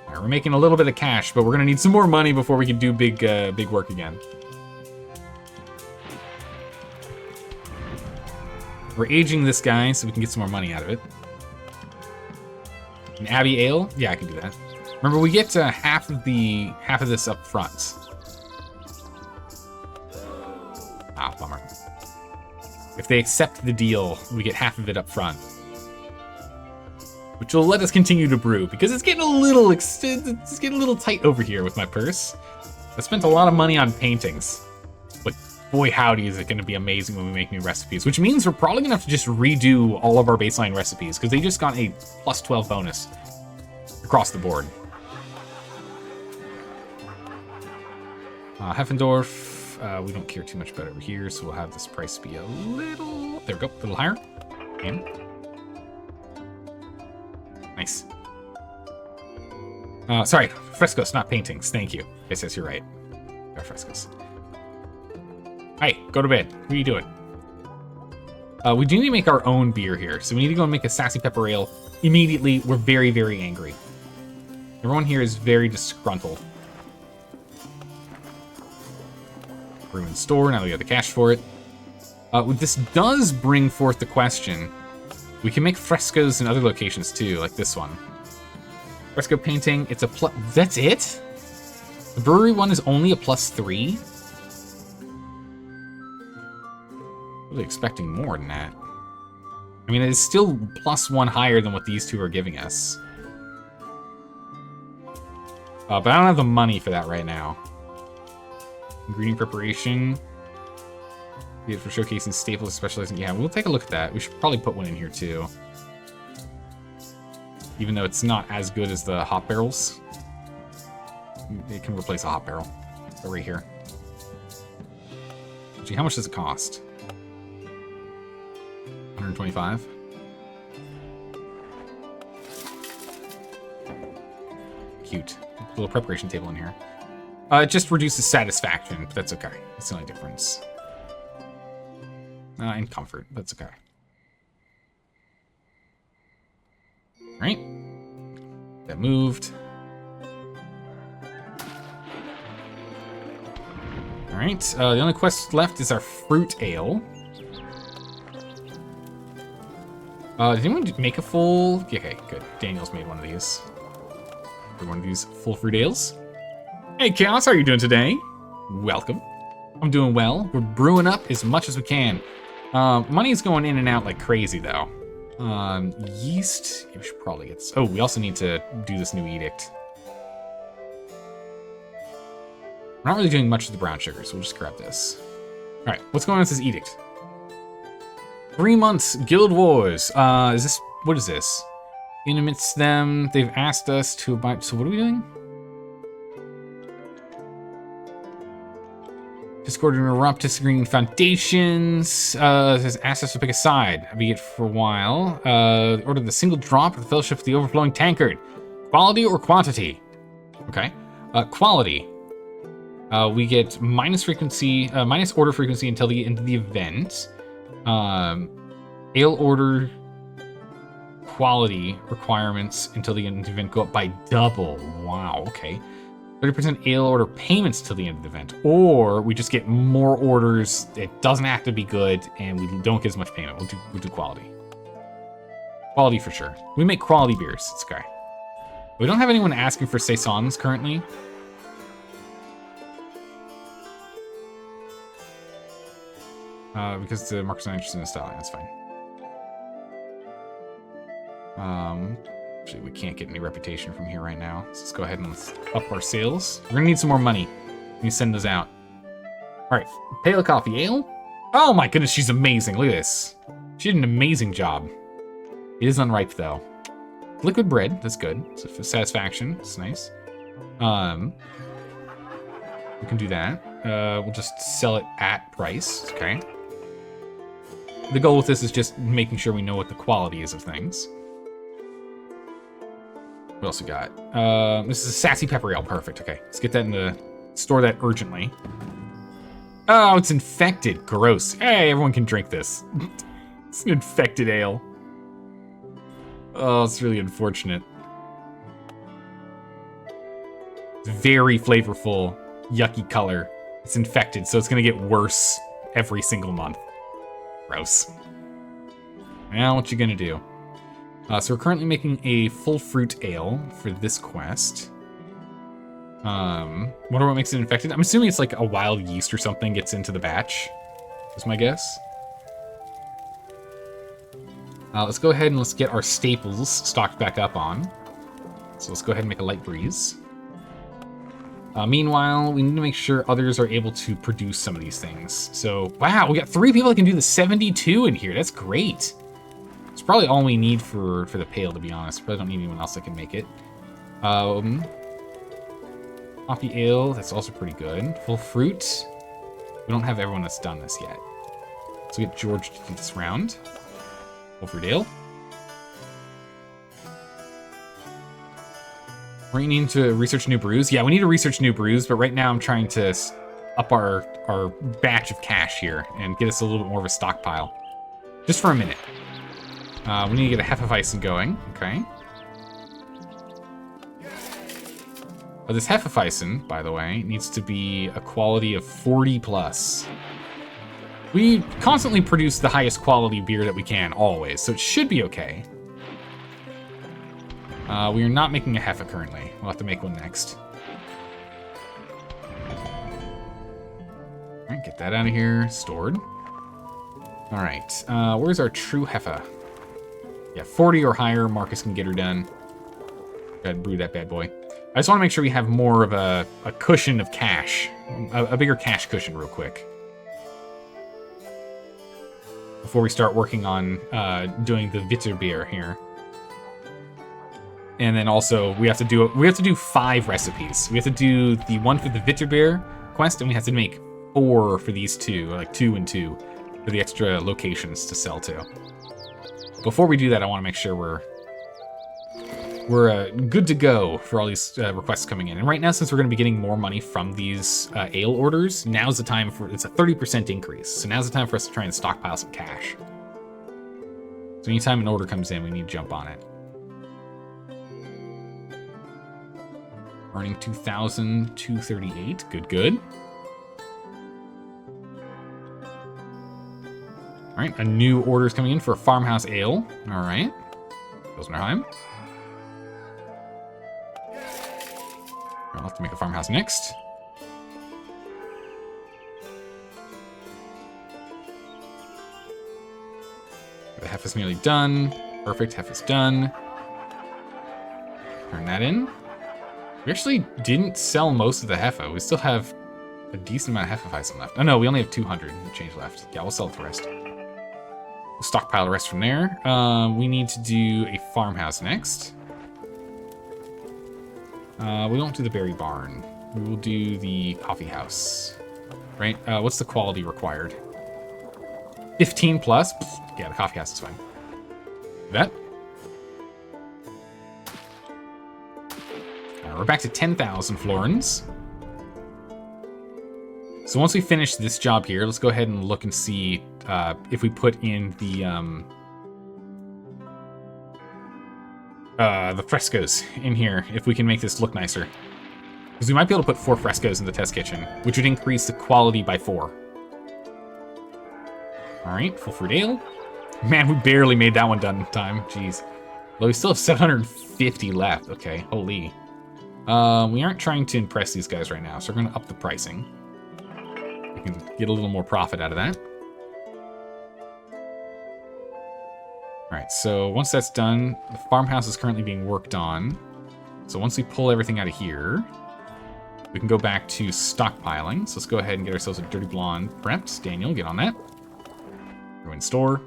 All right, we're making a little bit of cash, but we're gonna need some more money before we can do big work again. We're aging this guy so we can get some more money out of it. An Abbey ale? Yeah, I can do that. Remember, we get half of this up front. Ah, bummer. If they accept the deal, we get half of it up front, which will let us continue to brew because it's getting a little tight over here with my purse. I spent a lot of money on paintings, but boy howdy is it going to be amazing when we make new recipes, which means we're probably going to have to just redo all of our baseline recipes because they just got a plus 12 bonus across the board. Heffendorf, we don't care too much about over here, so we'll have this price be a little, there we go, a little higher. And nice. Sorry, frescoes, not paintings. Thank you. Yes, you're right. They're frescoes. Hey, go to bed. What are you doing? We do need to make our own beer here, so we need to go and make a sassy pepper ale immediately. We're very, very angry. Everyone here is very disgruntled. Brew and store, now we have the cash for it. This does bring forth the question. We can make frescoes in other locations too, like this one. Fresco painting, it's a plus, that's it? The brewery one is only a plus 3? Really expecting more than that. I mean, it's still +1 higher than what these two are giving us. But I don't have the money for that right now. Ingredient preparation. Good for showcasing staples, specializing. Yeah, we'll take a look at that. We should probably put one in here too. Even though it's not as good as the hop barrels. It can replace a hop barrel. Right here. Actually, how much does it cost? 125. Cute. A little preparation table in here. It just reduces satisfaction, but that's okay. That's the only difference. And comfort, but that's okay. Right? That moved. Alright, the only quest left is our fruit ale. Did anyone make a full... Okay, good. Daniel's made one of these. One of these full fruit ales. Hey, Chaos, how are you doing today? Welcome. I'm doing well. We're brewing up as much as we can. Money's going in and out like crazy, though. Yeast... We should probably get... Oh, we also need to do this new edict. We're not really doing much with the brown sugar, so we'll just grab this. Alright, what's going on with this edict? 3 months, Guild Wars. Is this... What is this? In amidst them, they've asked us to abide... So what are we doing? Discord and erupt, disagreeing foundations. Has asked us to pick a side, be it for a while. Order the single drop of the Fellowship of the Overflowing Tankard. Quality or quantity? Okay. Quality. We get minus frequency, minus order frequency until the end of the event. Ale order quality requirements until the end of the event go up by double. Wow, okay. 30% ale order payments till the end of the event. Or we just get more orders. It doesn't have to be good, and we don't get as much payment. We'll do quality. Quality for sure. We make quality beers. It's okay. We don't have anyone asking for saisons currently. Because the market's not interested in the style. That's fine. Actually, we can't get any reputation from here right now. So let's go ahead and let's up our sales. We're gonna need some more money. Let me send those out. All right, pale coffee ale. Oh my goodness, she's amazing. Look at this. She did an amazing job. It is unripe though. Liquid bread, that's good. So for satisfaction, it's nice. We can do that. We'll just sell it at price. Okay. The goal with this is just making sure we know what the quality is of things. What else we got? This is a sassy pepper ale. Perfect. Okay, let's get that in the... Store that urgently. Oh, it's infected. Gross. Hey, everyone can drink this. It's an infected ale. Oh, it's really unfortunate. It's very flavorful, yucky color. It's infected, so it's gonna get worse every single month. Gross. Now, what you gonna do? So we're currently making a full fruit ale for this quest. Wonder what makes it infected? I'm assuming it's like a wild yeast or something gets into the batch, is my guess. Let's go ahead and let's get our staples stocked back up on. So let's go ahead and make a light breeze. Meanwhile, we need to make sure others are able to produce some of these things. So, wow, we got 3 people that can do the 72 in here. That's great. It's probably all we need for the pail, to be honest. Probably don't need anyone else that can make it. Hoppy ale, that's also pretty good. Full fruit. We don't have everyone that's done this yet. So we get George to do this round. Full fruit ale. We're needing to research new brews. Yeah, we need to research new brews, but right now I'm trying to up our batch of cash here and get us a little bit more of a stockpile. Just for a minute. We need to get a Hefeweizen going. Okay. This Hefeweizen, by the way, needs to be a quality of 40 plus. We constantly produce the highest quality beer that we can, always, so it should be okay. We are not making a Hefe currently. We'll have to make one next. Alright, get that out of here. Stored. All right, where's our true heifer? Yeah, 40 or higher, Marcus can get her done. Go ahead, brew that bad boy. I just want to make sure we have more of a cushion of cash. A bigger cash cushion real quick. Before we start working on doing the Vitterbeer here. And then also we have to do 5 recipes. We have to do the one for the Vitterbeer quest, and we have to make 4 for these 2, or like 2 and 2, for the extra locations to sell to. Before we do that, I want to make sure we're good to go for all these requests coming in. And right now, since we're going to be getting more money from these ale orders, now's the time for, it's a 30% increase. So now's the time for us to try and stockpile some cash. So anytime an order comes in, we need to jump on it. Earning 2,238. Good, good. All right, a new order is coming in for a farmhouse ale. All right. Rosenheim. I'll have to make a farmhouse next. The Hef is nearly done. Perfect, Hef is done. Turn that in. We actually didn't sell most of the Heffa. We still have a decent amount of Hefeweizen left. Oh no, we only have 200 change left. Yeah, we'll sell the rest. We'll stockpile the rest from there. We need to do a farmhouse next. We won't do the berry barn. We will do the coffee house. Right? What's the quality required? 15 plus? Yeah, the coffee house is fine. That. We're back to 10,000 florins. So once we finish this job here, let's go ahead and look and see if we put in the frescoes in here, if we can make this look nicer. Because we might be able to put 4 frescoes in the test kitchen, which would increase the quality by 4. All right, full fruit ale. Man, we barely made that one done in time. Jeez. Well, we still have 750 left. Okay, holy. We aren't trying to impress these guys right now, so we're going to up the pricing. We can get a little more profit out of that. All right, so once that's done, the farmhouse is currently being worked on. So once we pull everything out of here, we can go back to stockpiling. So let's go ahead and get ourselves a dirty blonde prepped. Daniel, get on that. Go in store.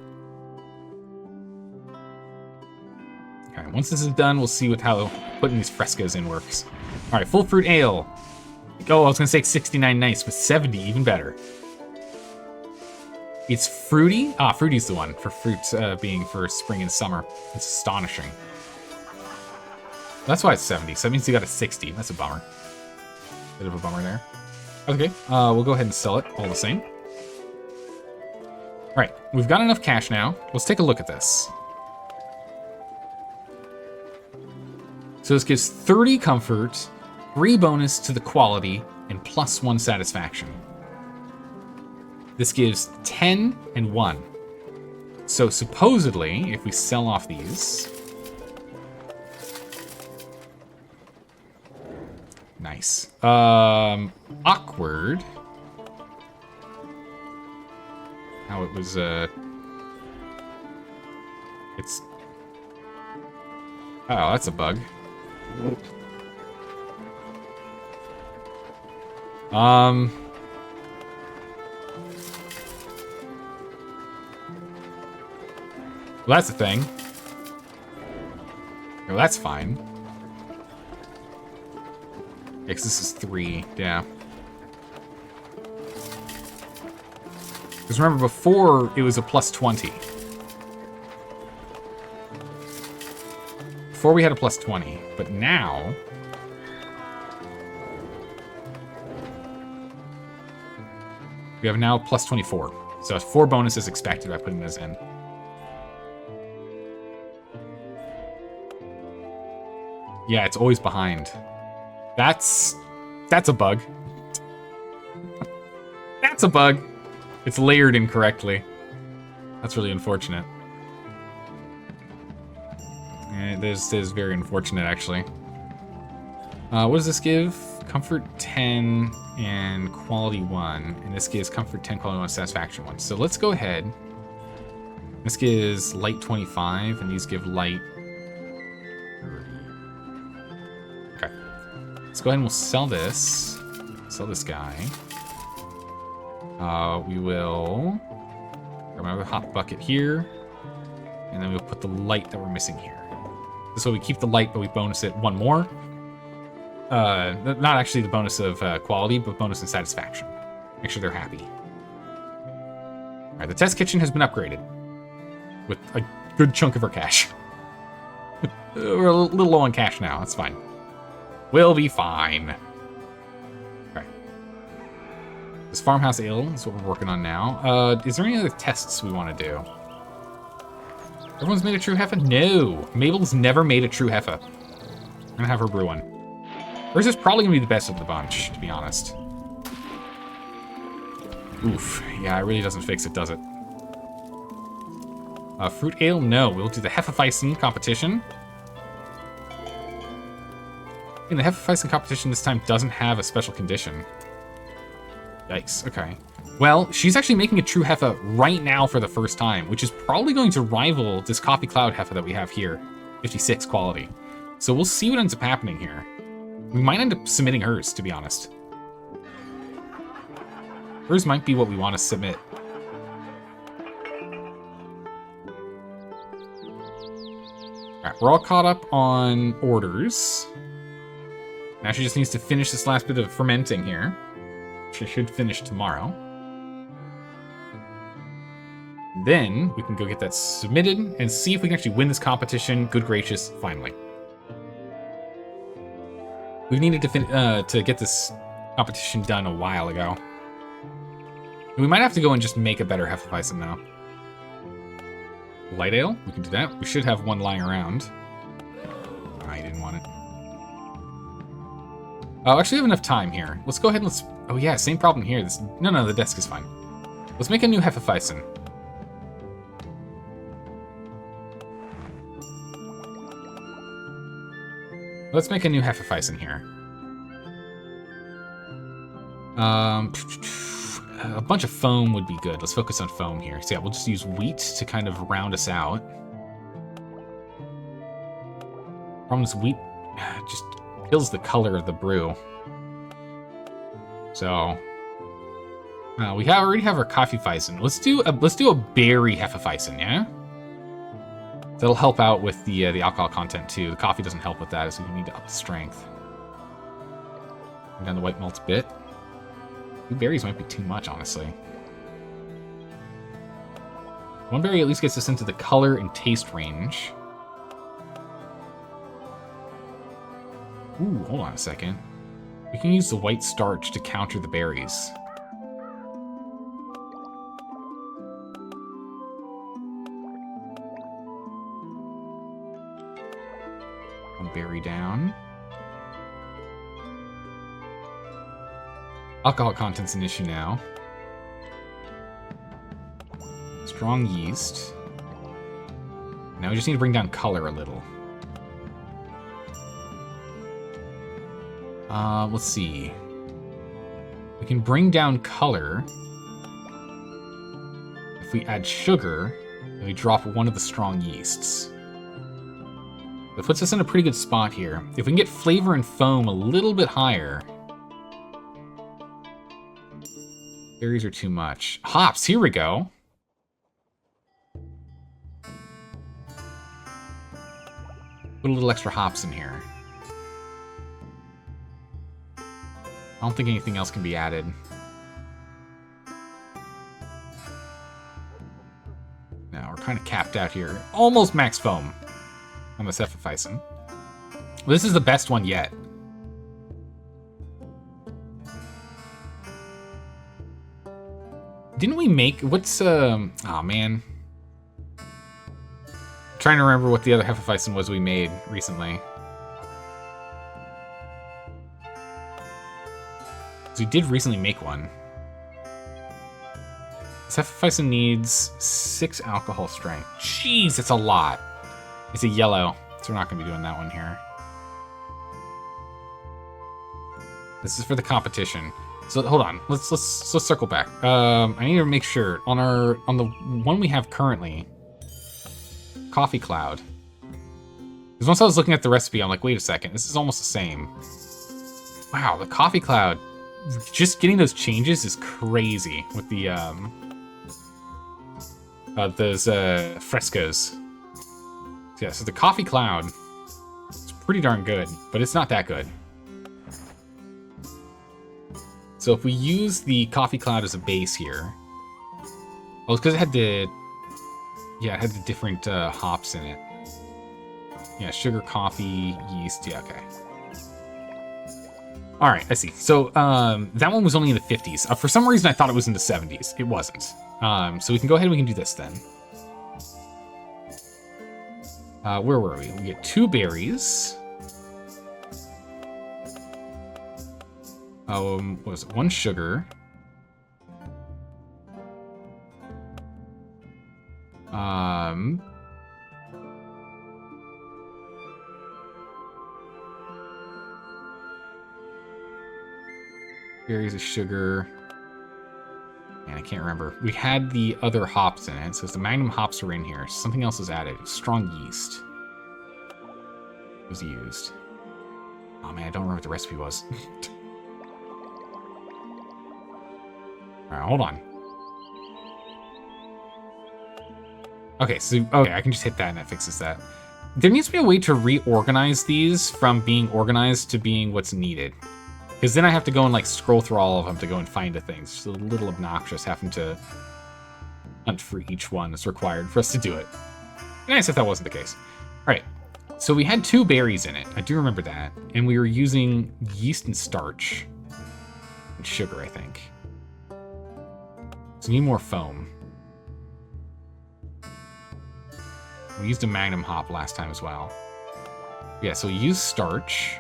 Okay, once this is done, we'll see how putting these frescoes in works. All right, full fruit ale. Oh, I was gonna say 69 nice, but 70 even better. It's fruity. Ah, fruity's the one for fruits being for spring and summer. It's astonishing. That's why it's 70. So that means you got a 60. That's a bummer. Bit of a bummer there. Okay, we'll go ahead and sell it all the same. All right, we've got enough cash now. Let's take a look at this. So this gives 30 comfort, 3 bonus to the quality, and +1 satisfaction. This gives 10 and 1. So supposedly, if we sell off these... Nice. Awkward. How it was, it's... Oh, that's a bug. Well, that's a thing. Well, that's fine. Yeah, 'cause this is 3, yeah. Because remember, before, it was a +20. Before we had a +20, but now... we have now +24. So 4 bonuses expected by putting those in. Yeah, it's always behind. That's a bug. That's a bug. It's layered incorrectly. That's really unfortunate. That is very unfortunate, actually. What does this give? Comfort 10 and quality 1. And this gives comfort 10, quality 1, satisfaction 1. So let's go ahead This gives light 25, and these give light 30. Okay. Let's go ahead and we'll sell this. Sell this guy. We will grab the hot bucket here, and then we'll put the light that we're missing here. This way we keep the light, but we bonus it one more. Not actually the bonus of quality, but bonus in satisfaction. Make sure they're happy. All right, the test kitchen has been upgraded with a good chunk of our cash. We're a little low on cash now. That's fine. We'll be fine. Okay. This farmhouse ale is what we're working on now. Is there any other tests we want to do? Everyone's made a true heifer? No. Mabel's never made a true heifer. I'm gonna have her brew one. Hers is probably gonna be the best of the bunch, to be honest. Oof. Yeah, it really doesn't fix it, does it? Fruit ale? No. We'll do the Hefeweizen competition. And the Hefeweizen competition this time doesn't have a special condition. Yikes. Okay. Well, she's actually making a true Hefe right now for the first time, which is probably going to rival this Coffee Cloud Hefe that we have here. 56 quality. So we'll see what ends up happening here. We might end up submitting hers, to be honest. Hers might be what we want to submit. Alright, we're all caught up on orders. Now she just needs to finish this last bit of fermenting here. She should finish tomorrow. Then we can go get that submitted and see if we can actually win this competition. Good gracious, finally. We needed to get this competition done a while ago. We might have to go and just make a better Hefeweizen now. Light ale? We can do that. We should have one lying around. I didn't want it. Oh, actually, we have enough time here. Let's go ahead and let's... Oh yeah, same problem here. No, the desk is fine. Let's make a new Hefeweizen. Let's make a new Hefeweizen here. A bunch of foam would be good. Let's focus on foam here. So yeah, we'll just use wheat to kind of round us out. Problem is wheat just kills the color of the brew. So we already have our Kaffeeweizen. Let's do a berry Hefeweizen, yeah? That'll help out with the alcohol content too. The coffee doesn't help with that, so you need to up the strength. Bring down the white malt a bit. 2 berries might be too much, honestly. 1 berry at least gets us into the color and taste range. Ooh, hold on a second. We can use the white starch to counter the berries. One berry down. Alcohol content's an issue now. Strong yeast. Now we just need to bring down color a little. Let's see. We can bring down color if we add sugar and we drop one of the strong yeasts. That puts us in a pretty good spot here. If we can get flavor and foam a little bit higher. Berries are too much. Hops, here we go. Put a little extra hops in here. I don't think anything else can be added. No, we're kind of capped out here. Almost max foam on the Hefeweizen. This is the best one yet. Didn't we make... What's... Oh, man. I'm trying to remember what the other Hefeweizen was we made recently. We did recently make one. This Hefeweizen needs 6 alcohol strength. Jeez, it's a lot. It's a yellow, so we're not going to be doing that one here. This is for the competition. So hold on, let's circle back. I need to make sure on the one we have currently, Coffee cloud. Because once I was looking at the recipe, I'm like, wait a second, this is almost the same. Wow, the coffee cloud. Just getting those changes is crazy with the those frescoes. Yeah, so the coffee cloud is pretty darn good, but it's not that good. So if we use the coffee cloud as a base here, oh, it's because it had the, yeah, it had the different hops in it. Yeah, sugar, coffee, yeast. Yeah, okay. All right, I see. So that one was only in the 50s. For some reason, I thought it was in the 70s. It wasn't. So we can go ahead and we can do this then. Where were we? We get 2 berries. What was it? 1 sugar. Berries of sugar. And I can't remember. We had the other hops in it, so the magnum hops are in here. Something else is added. Strong yeast was used. Oh man, I don't remember what the recipe was. Alright, hold on. Okay, so okay, I can just hit that and that fixes that. There needs to be a way to reorganize these from being organized to being what's needed. Because then I have to go and like scroll through all of them to go and find the things. It's a little obnoxious having to hunt for each one that's required for us to do it. Nice if that wasn't the case. All right, so we had 2 berries in it. I do remember that. And we were using yeast and starch. And sugar, I think. So we need more foam. We used a magnum hop last time as well. Yeah, so we use starch.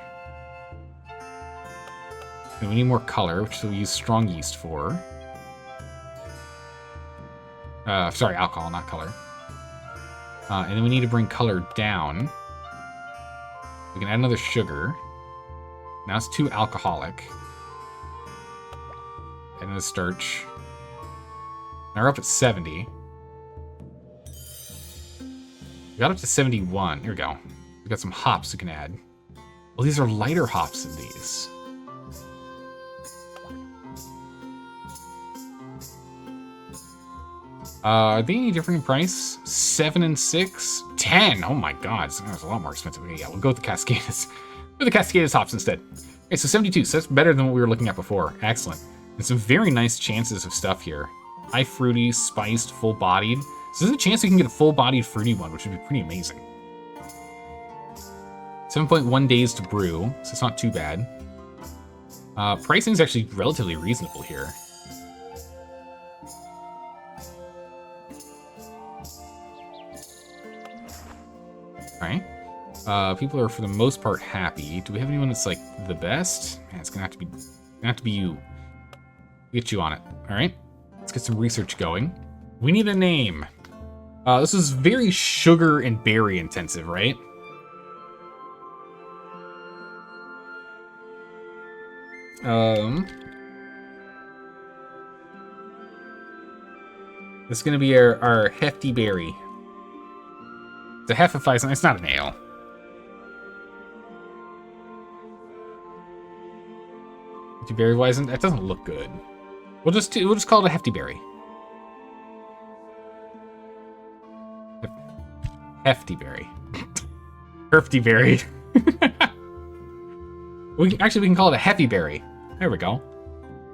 And we need more color, which we'll use strong yeast for. Sorry, alcohol, not color. And then we need to bring color down. We can add another sugar. Now it's too alcoholic. Add another starch. Now we're up at 70. We got up to 71. Here we go. We got some hops we can add. Well, these are lighter hops than these. Are they any different in price? 7 and 6? 10! Oh my god, it's a lot more expensive. Okay, yeah, we'll go with the Cascadas. With the Cascadas hops instead. Okay, so 72, so that's better than what we were looking at before. Excellent. And some very nice chances of stuff here. High fruity, spiced, full-bodied. So there's a chance we can get a full-bodied fruity one, which would be pretty amazing. 7.1 days to brew, so it's not too bad. Pricing is actually relatively reasonable here. Alright. People are for the most part happy. Do we have anyone that's like the best? Man, it's gonna have to be you. Get you on it. Alright. Let's get some research going. We need a name. This is very sugar and berry intensive, right? This is gonna be our hefty berry. It's a Hefeweizen. It's not an ale. Hefty berry Weizen. That doesn't look good. We'll just call it a hefty berry. Hefty berry. Hefty berry. We can call it a Heffy berry. There we go.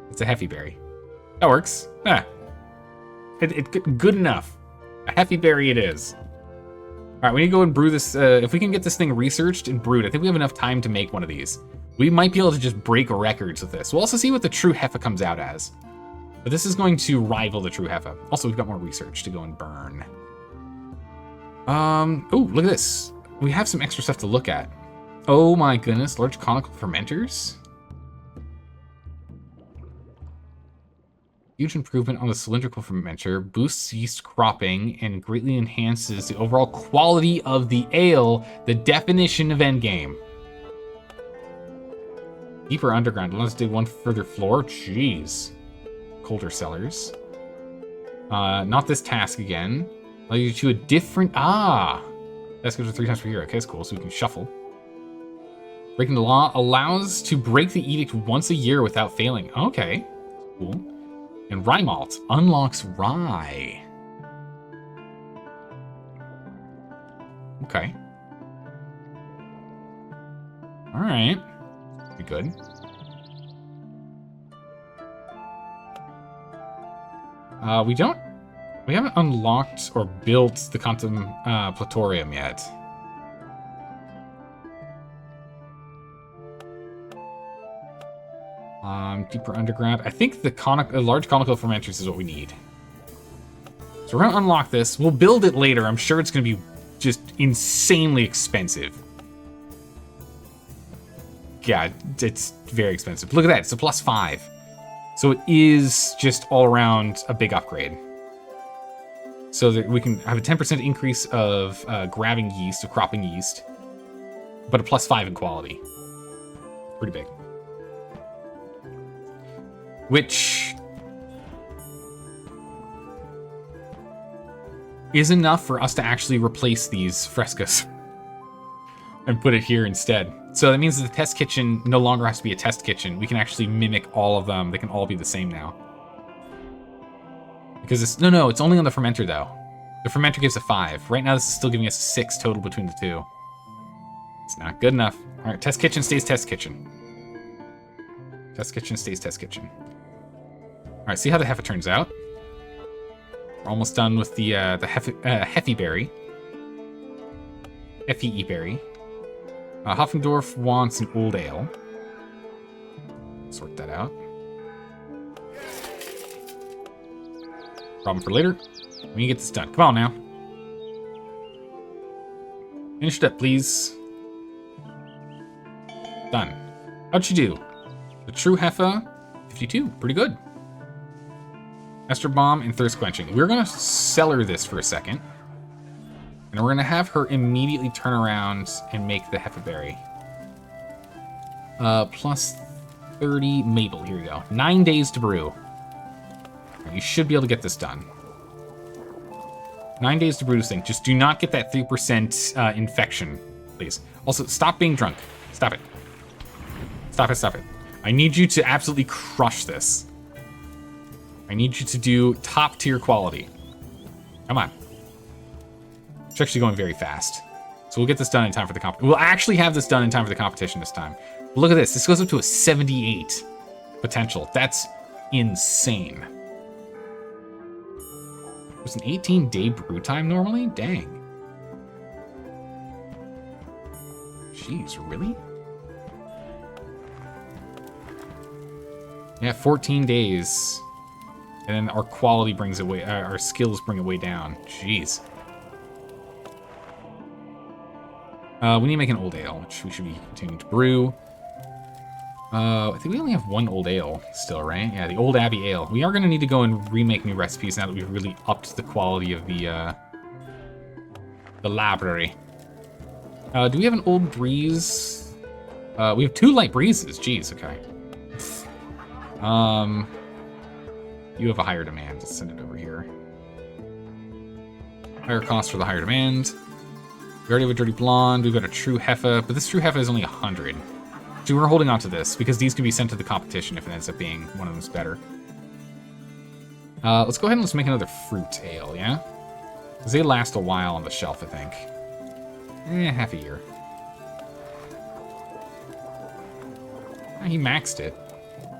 It's a Heffy berry. That works. Ah. It's good enough. A Heffy berry it is. Alright, we need to go and brew this. If we can get this thing researched and brewed, I think we have enough time to make one of these. We might be able to just break records with this. We'll also see what the true Heffa comes out as. But this is going to rival the true Heffa. Also, we've got more research to go and burn. Oh, look at this. We have some extra stuff to look at. Oh my goodness, large conical fermenters? Huge improvement on the cylindrical fermenter, boosts yeast cropping, and greatly enhances the overall quality of the ale, the definition of endgame. Deeper underground, let's dig one further floor, jeez. Colder cellars. Not this task again. Allow you to a different... Ah! That's goes 3 times per year. Okay, that's cool. So we can shuffle. Breaking the law allows to break the edict once a year without failing. Okay. Cool. And Rye Malt unlocks Rye. Okay. Alright. Pretty good. We haven't unlocked or built the Contemplatorium yet. Deeper underground. I think the large conical fermenters is what we need. So we're gonna unlock this. We'll build it later. I'm sure it's gonna be just insanely expensive. Yeah, it's very expensive. Look at that, it's a +5. So it is just all around a big upgrade. So that we can have a 10% increase of grabbing yeast, of cropping yeast, but a +5 in quality. Pretty big. Which is enough for us to actually replace these frescoes and put it here instead. So that means that the test kitchen no longer has to be a test kitchen. We can actually mimic all of them. They can all be the same now. Because it's, no, it's only on the fermenter though. The fermenter gives a 5. Right now this is still giving us a 6 total between the two. It's not good enough. All right, test kitchen stays test kitchen. Test kitchen stays test kitchen. All right, see how the Heffa turns out. We're almost done with the Heffy berry. F-E-E berry. Hoffendorf wants an old ale. Sort that out. Problem for later. We can get this done. Come on now. Finish it up, please. Done. How'd you do? The true Heffa, 52. Pretty good. Ester Bomb and Thirst Quenching. We're going to cellar this for a second. And we're going to have her immediately turn around and make the Heffa berry. Plus 30 maple. Here we go. 9 days to brew. You should be able to get this done. 9 days to brew this thing. Just do not get that 3% infection, please. Also, stop being drunk. Stop it. Stop it, stop it. I need you to absolutely crush this. I need you to do top tier quality. Come on. It's actually going very fast. So we'll get this done in time for the competition. We'll actually have this done in time for the competition this time. But look at this. This goes up to a 78 potential. That's insane. There's an 18-day brew time normally? Dang. Jeez, really? Yeah, 14 days. And then our quality brings it way, our skills bring it way down. Jeez. We need to make an old ale, which we should be continuing to brew. I think we only have one old ale still, right? Yeah, the old Abbey ale. We are going to need to go and remake new recipes now that we've really upped the quality of the library. Do we have an old breeze? We have 2 light breezes. Jeez, okay. You have a higher demand. Let's send it over here. Higher cost for the higher demand. We already have a dirty blonde. We've got a true Heffa, but this true Heffa is only 100. So we're holding on to this because these can be sent to the competition if it ends up being one of them's better. Let's go ahead and let's make another fruit ale, yeah? Because they last a while on the shelf, I think. Half a year. He maxed it.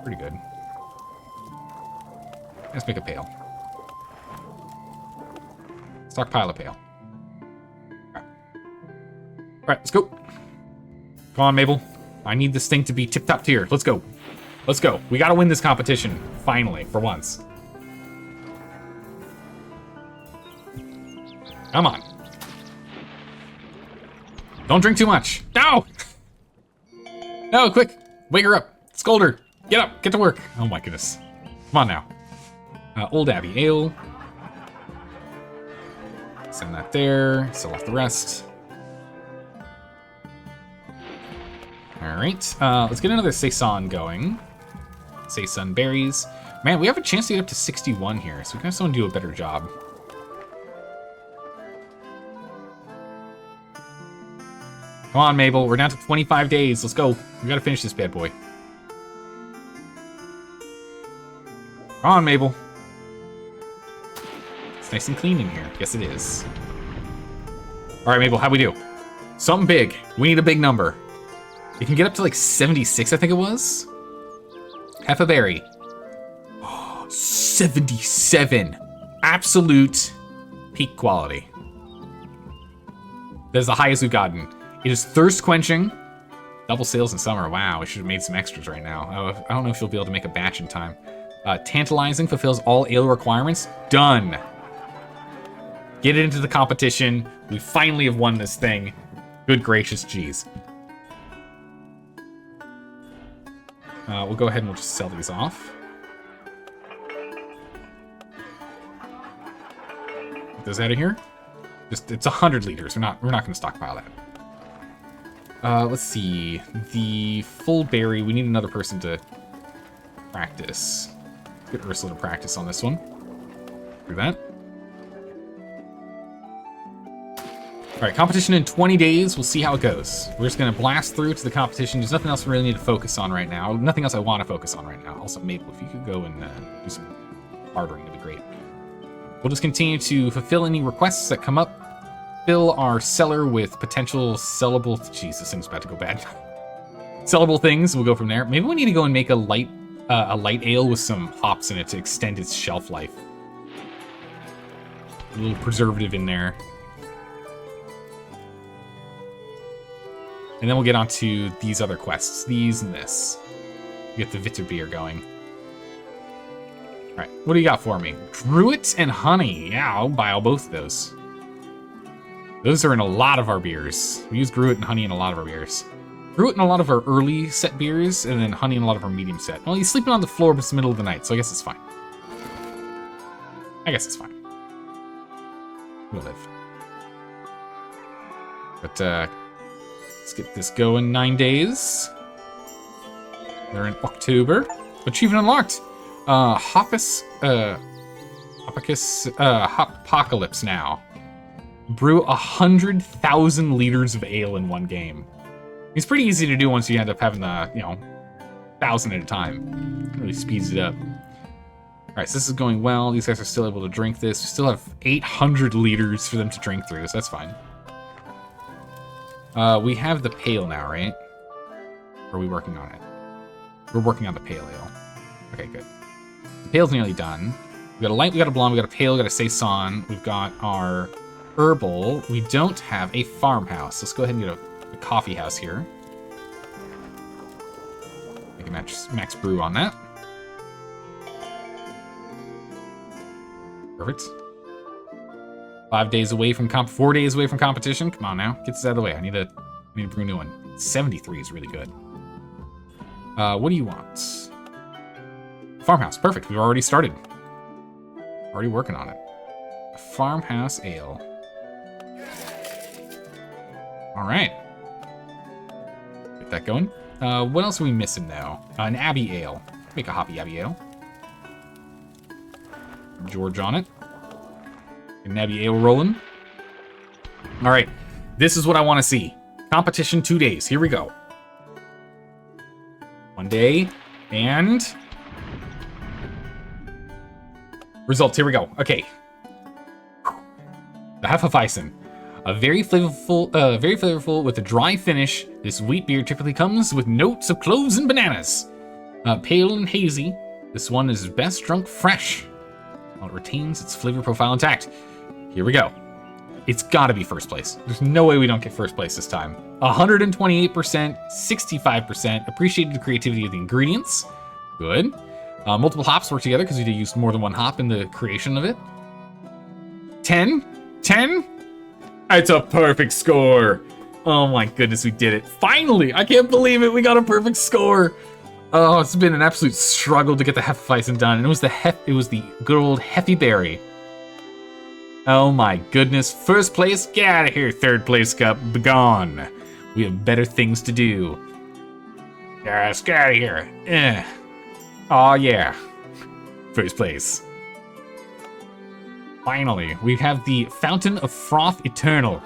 Pretty good. Let's make a pail. Stockpile a pail. Alright, let's go. Come on, Mabel. I need this thing to be tip-top tier. Let's go. Let's go. We gotta win this competition, finally, for once. Come on. Don't drink too much. No! No, quick. Wake her up. Scold her. Get up. Get to work. Oh my goodness. Come on now. Old Abbey Ale. Send that there. Sell off the rest. Alright. Let's get another Saison going. Saison berries. Man, we have a chance to get up to 61 here, so we got someone do a better job. Come on, Mabel. We're down to 25 days. Let's go. We gotta finish this bad boy. Come on, Mabel. It's nice and clean in here. Yes, it is. All right, Mabel, how'd we do? Something big. We need a big number. You can get up to like 76, I think it was. Half a berry. Oh, 77. Absolute peak quality. That is the highest we've gotten. It is thirst quenching. Double sales in summer. Wow, we should have made some extras right now. I don't know if you'll be able to make a batch in time. Tantalizing, fulfills all ale requirements. Done. Get it into the competition. We finally have won this thing. Good gracious, geez. We'll go ahead and we'll just sell these off. Get those out of here. It's 100 liters. We're not going to stockpile that. Let's see. The full berry. We need another person to practice. Get Ursula to practice on this one. Do that. All right, competition in 20 days. We'll see how it goes. We're just going to blast through to the competition. There's nothing else we really need to focus on right now. Nothing else I want to focus on right now. Also, Maple, if you could go and do some bartering, that'd be great. We'll just continue to fulfill any requests that come up. Fill our cellar with potential sellable... Jeez, this thing's about to go bad. Sellable things. We'll go from there. Maybe we need to go and make a light ale with some hops in it to extend its shelf life. A little preservative in there. And then we'll get on to these other quests. These and this. Get the Vitter beer going. Alright, what do you got for me? Druid and honey. Yeah, I'll buy both of those. Those are in a lot of our beers. We use Gruit and honey in a lot of our beers. Gruit in a lot of our early set beers, and then honey in a lot of our medium set. Well, he's sleeping on the floor, but it's the middle of the night, so I guess it's fine. I guess it's fine. We'll live. But, let's get this going. 9 days. They're in October. Achievement unlocked. Hopocalypse now. Brew 100,000 liters of ale in one game. It's pretty easy to do once you end up having the, 1,000 at a time. It really speeds it up. Alright, so this is going well. These guys are still able to drink this. We still have 800 liters for them to drink through, so that's fine. We have the pale now, right? Or are we working on it? We're working on the pale ale. Okay, good. The pale's nearly done. We got a light, we got a blonde, we got a pale, we got a saison. We've got our herbal. We don't have a farmhouse. Let's go ahead and get a coffee house here. Make a max brew on that. Perfect. 5 days away from 4 days away from competition. Come on now, get this out of the way. I need to brew a new one. 73 is really good. What do you want? Farmhouse, perfect. We've already started. Already working on it. A farmhouse ale. All right. Get that going. What else are we missing now? An Abbey ale. Make a hoppy Abbey ale. George on it. An Abbey ale rolling. All right. This is what I want to see. Competition 2 days. Here we go. 1 day and results. Here we go. Okay. The Hefeweizen. Very flavorful with a dry finish. This wheat beer typically comes with notes of cloves and bananas. Pale and hazy. This one is best drunk fresh, while it retains its flavor profile intact. Here we go. It's got to be first place. There's no way we don't get first place this time. 128%, 65%. Appreciated the creativity of the ingredients. Good. Multiple hops work together because we used more than one hop in the creation of it. 10. 10? It's a perfect score. Oh my goodness, we did it. Finally! I can't believe it. We got a perfect score. Oh, it's been an absolute struggle to get the Hefeweizen done. And it was the good old Heffy Berry. Oh my goodness. First place? Get out of here. Third place cup. Begone. We have better things to do. Yes, get out of here. Oh yeah. First place. Finally, we have the Fountain of Froth Eternal.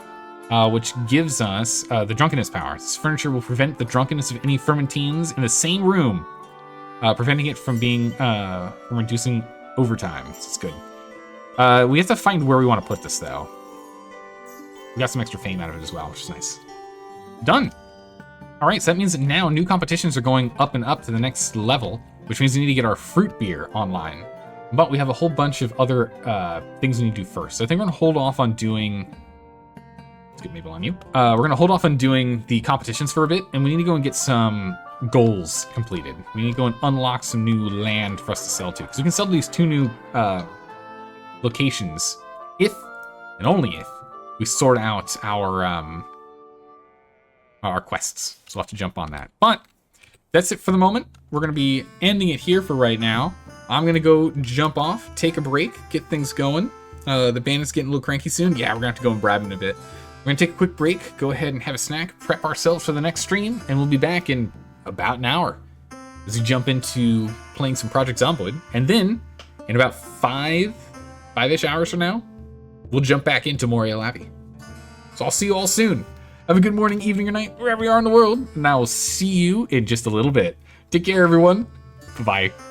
which gives us the drunkenness power. This furniture will prevent the drunkenness of any fermentines in the same room, preventing it from being from reducing overtime. This is good. We have to find where we want to put this, though. We got some extra fame out of it as well, which is nice. Done. All right, so that means that now new competitions are going up and up to the next level, which means we need to get our fruit beer online. But we have a whole bunch of other things we need to do first. So I think we're going to hold off on doing... Let's get Mabel on you. We're going to hold off on doing the competitions for a bit, and we need to go and get some goals completed. We need to go and unlock some new land for us to sell to. Because we can sell to these 2 new locations if, and only if, we sort out our quests. So we'll have to jump on that. But that's it for the moment. We're going to be ending it here for right now. I'm going to go jump off, take a break, get things going. The bandit's getting a little cranky soon. Yeah, we're going to have to go and brab him a bit. We're going to take a quick break, go ahead and have a snack, prep ourselves for the next stream, and we'll be back in about an hour as we jump into playing some Project Zomboid. And then, in about 5-ish hours from now, we'll jump back into more Ale Abbey. So I'll see you all soon. Have a good morning, evening, or night, wherever you are in the world. And I will see you in just a little bit. Take care, everyone. Bye.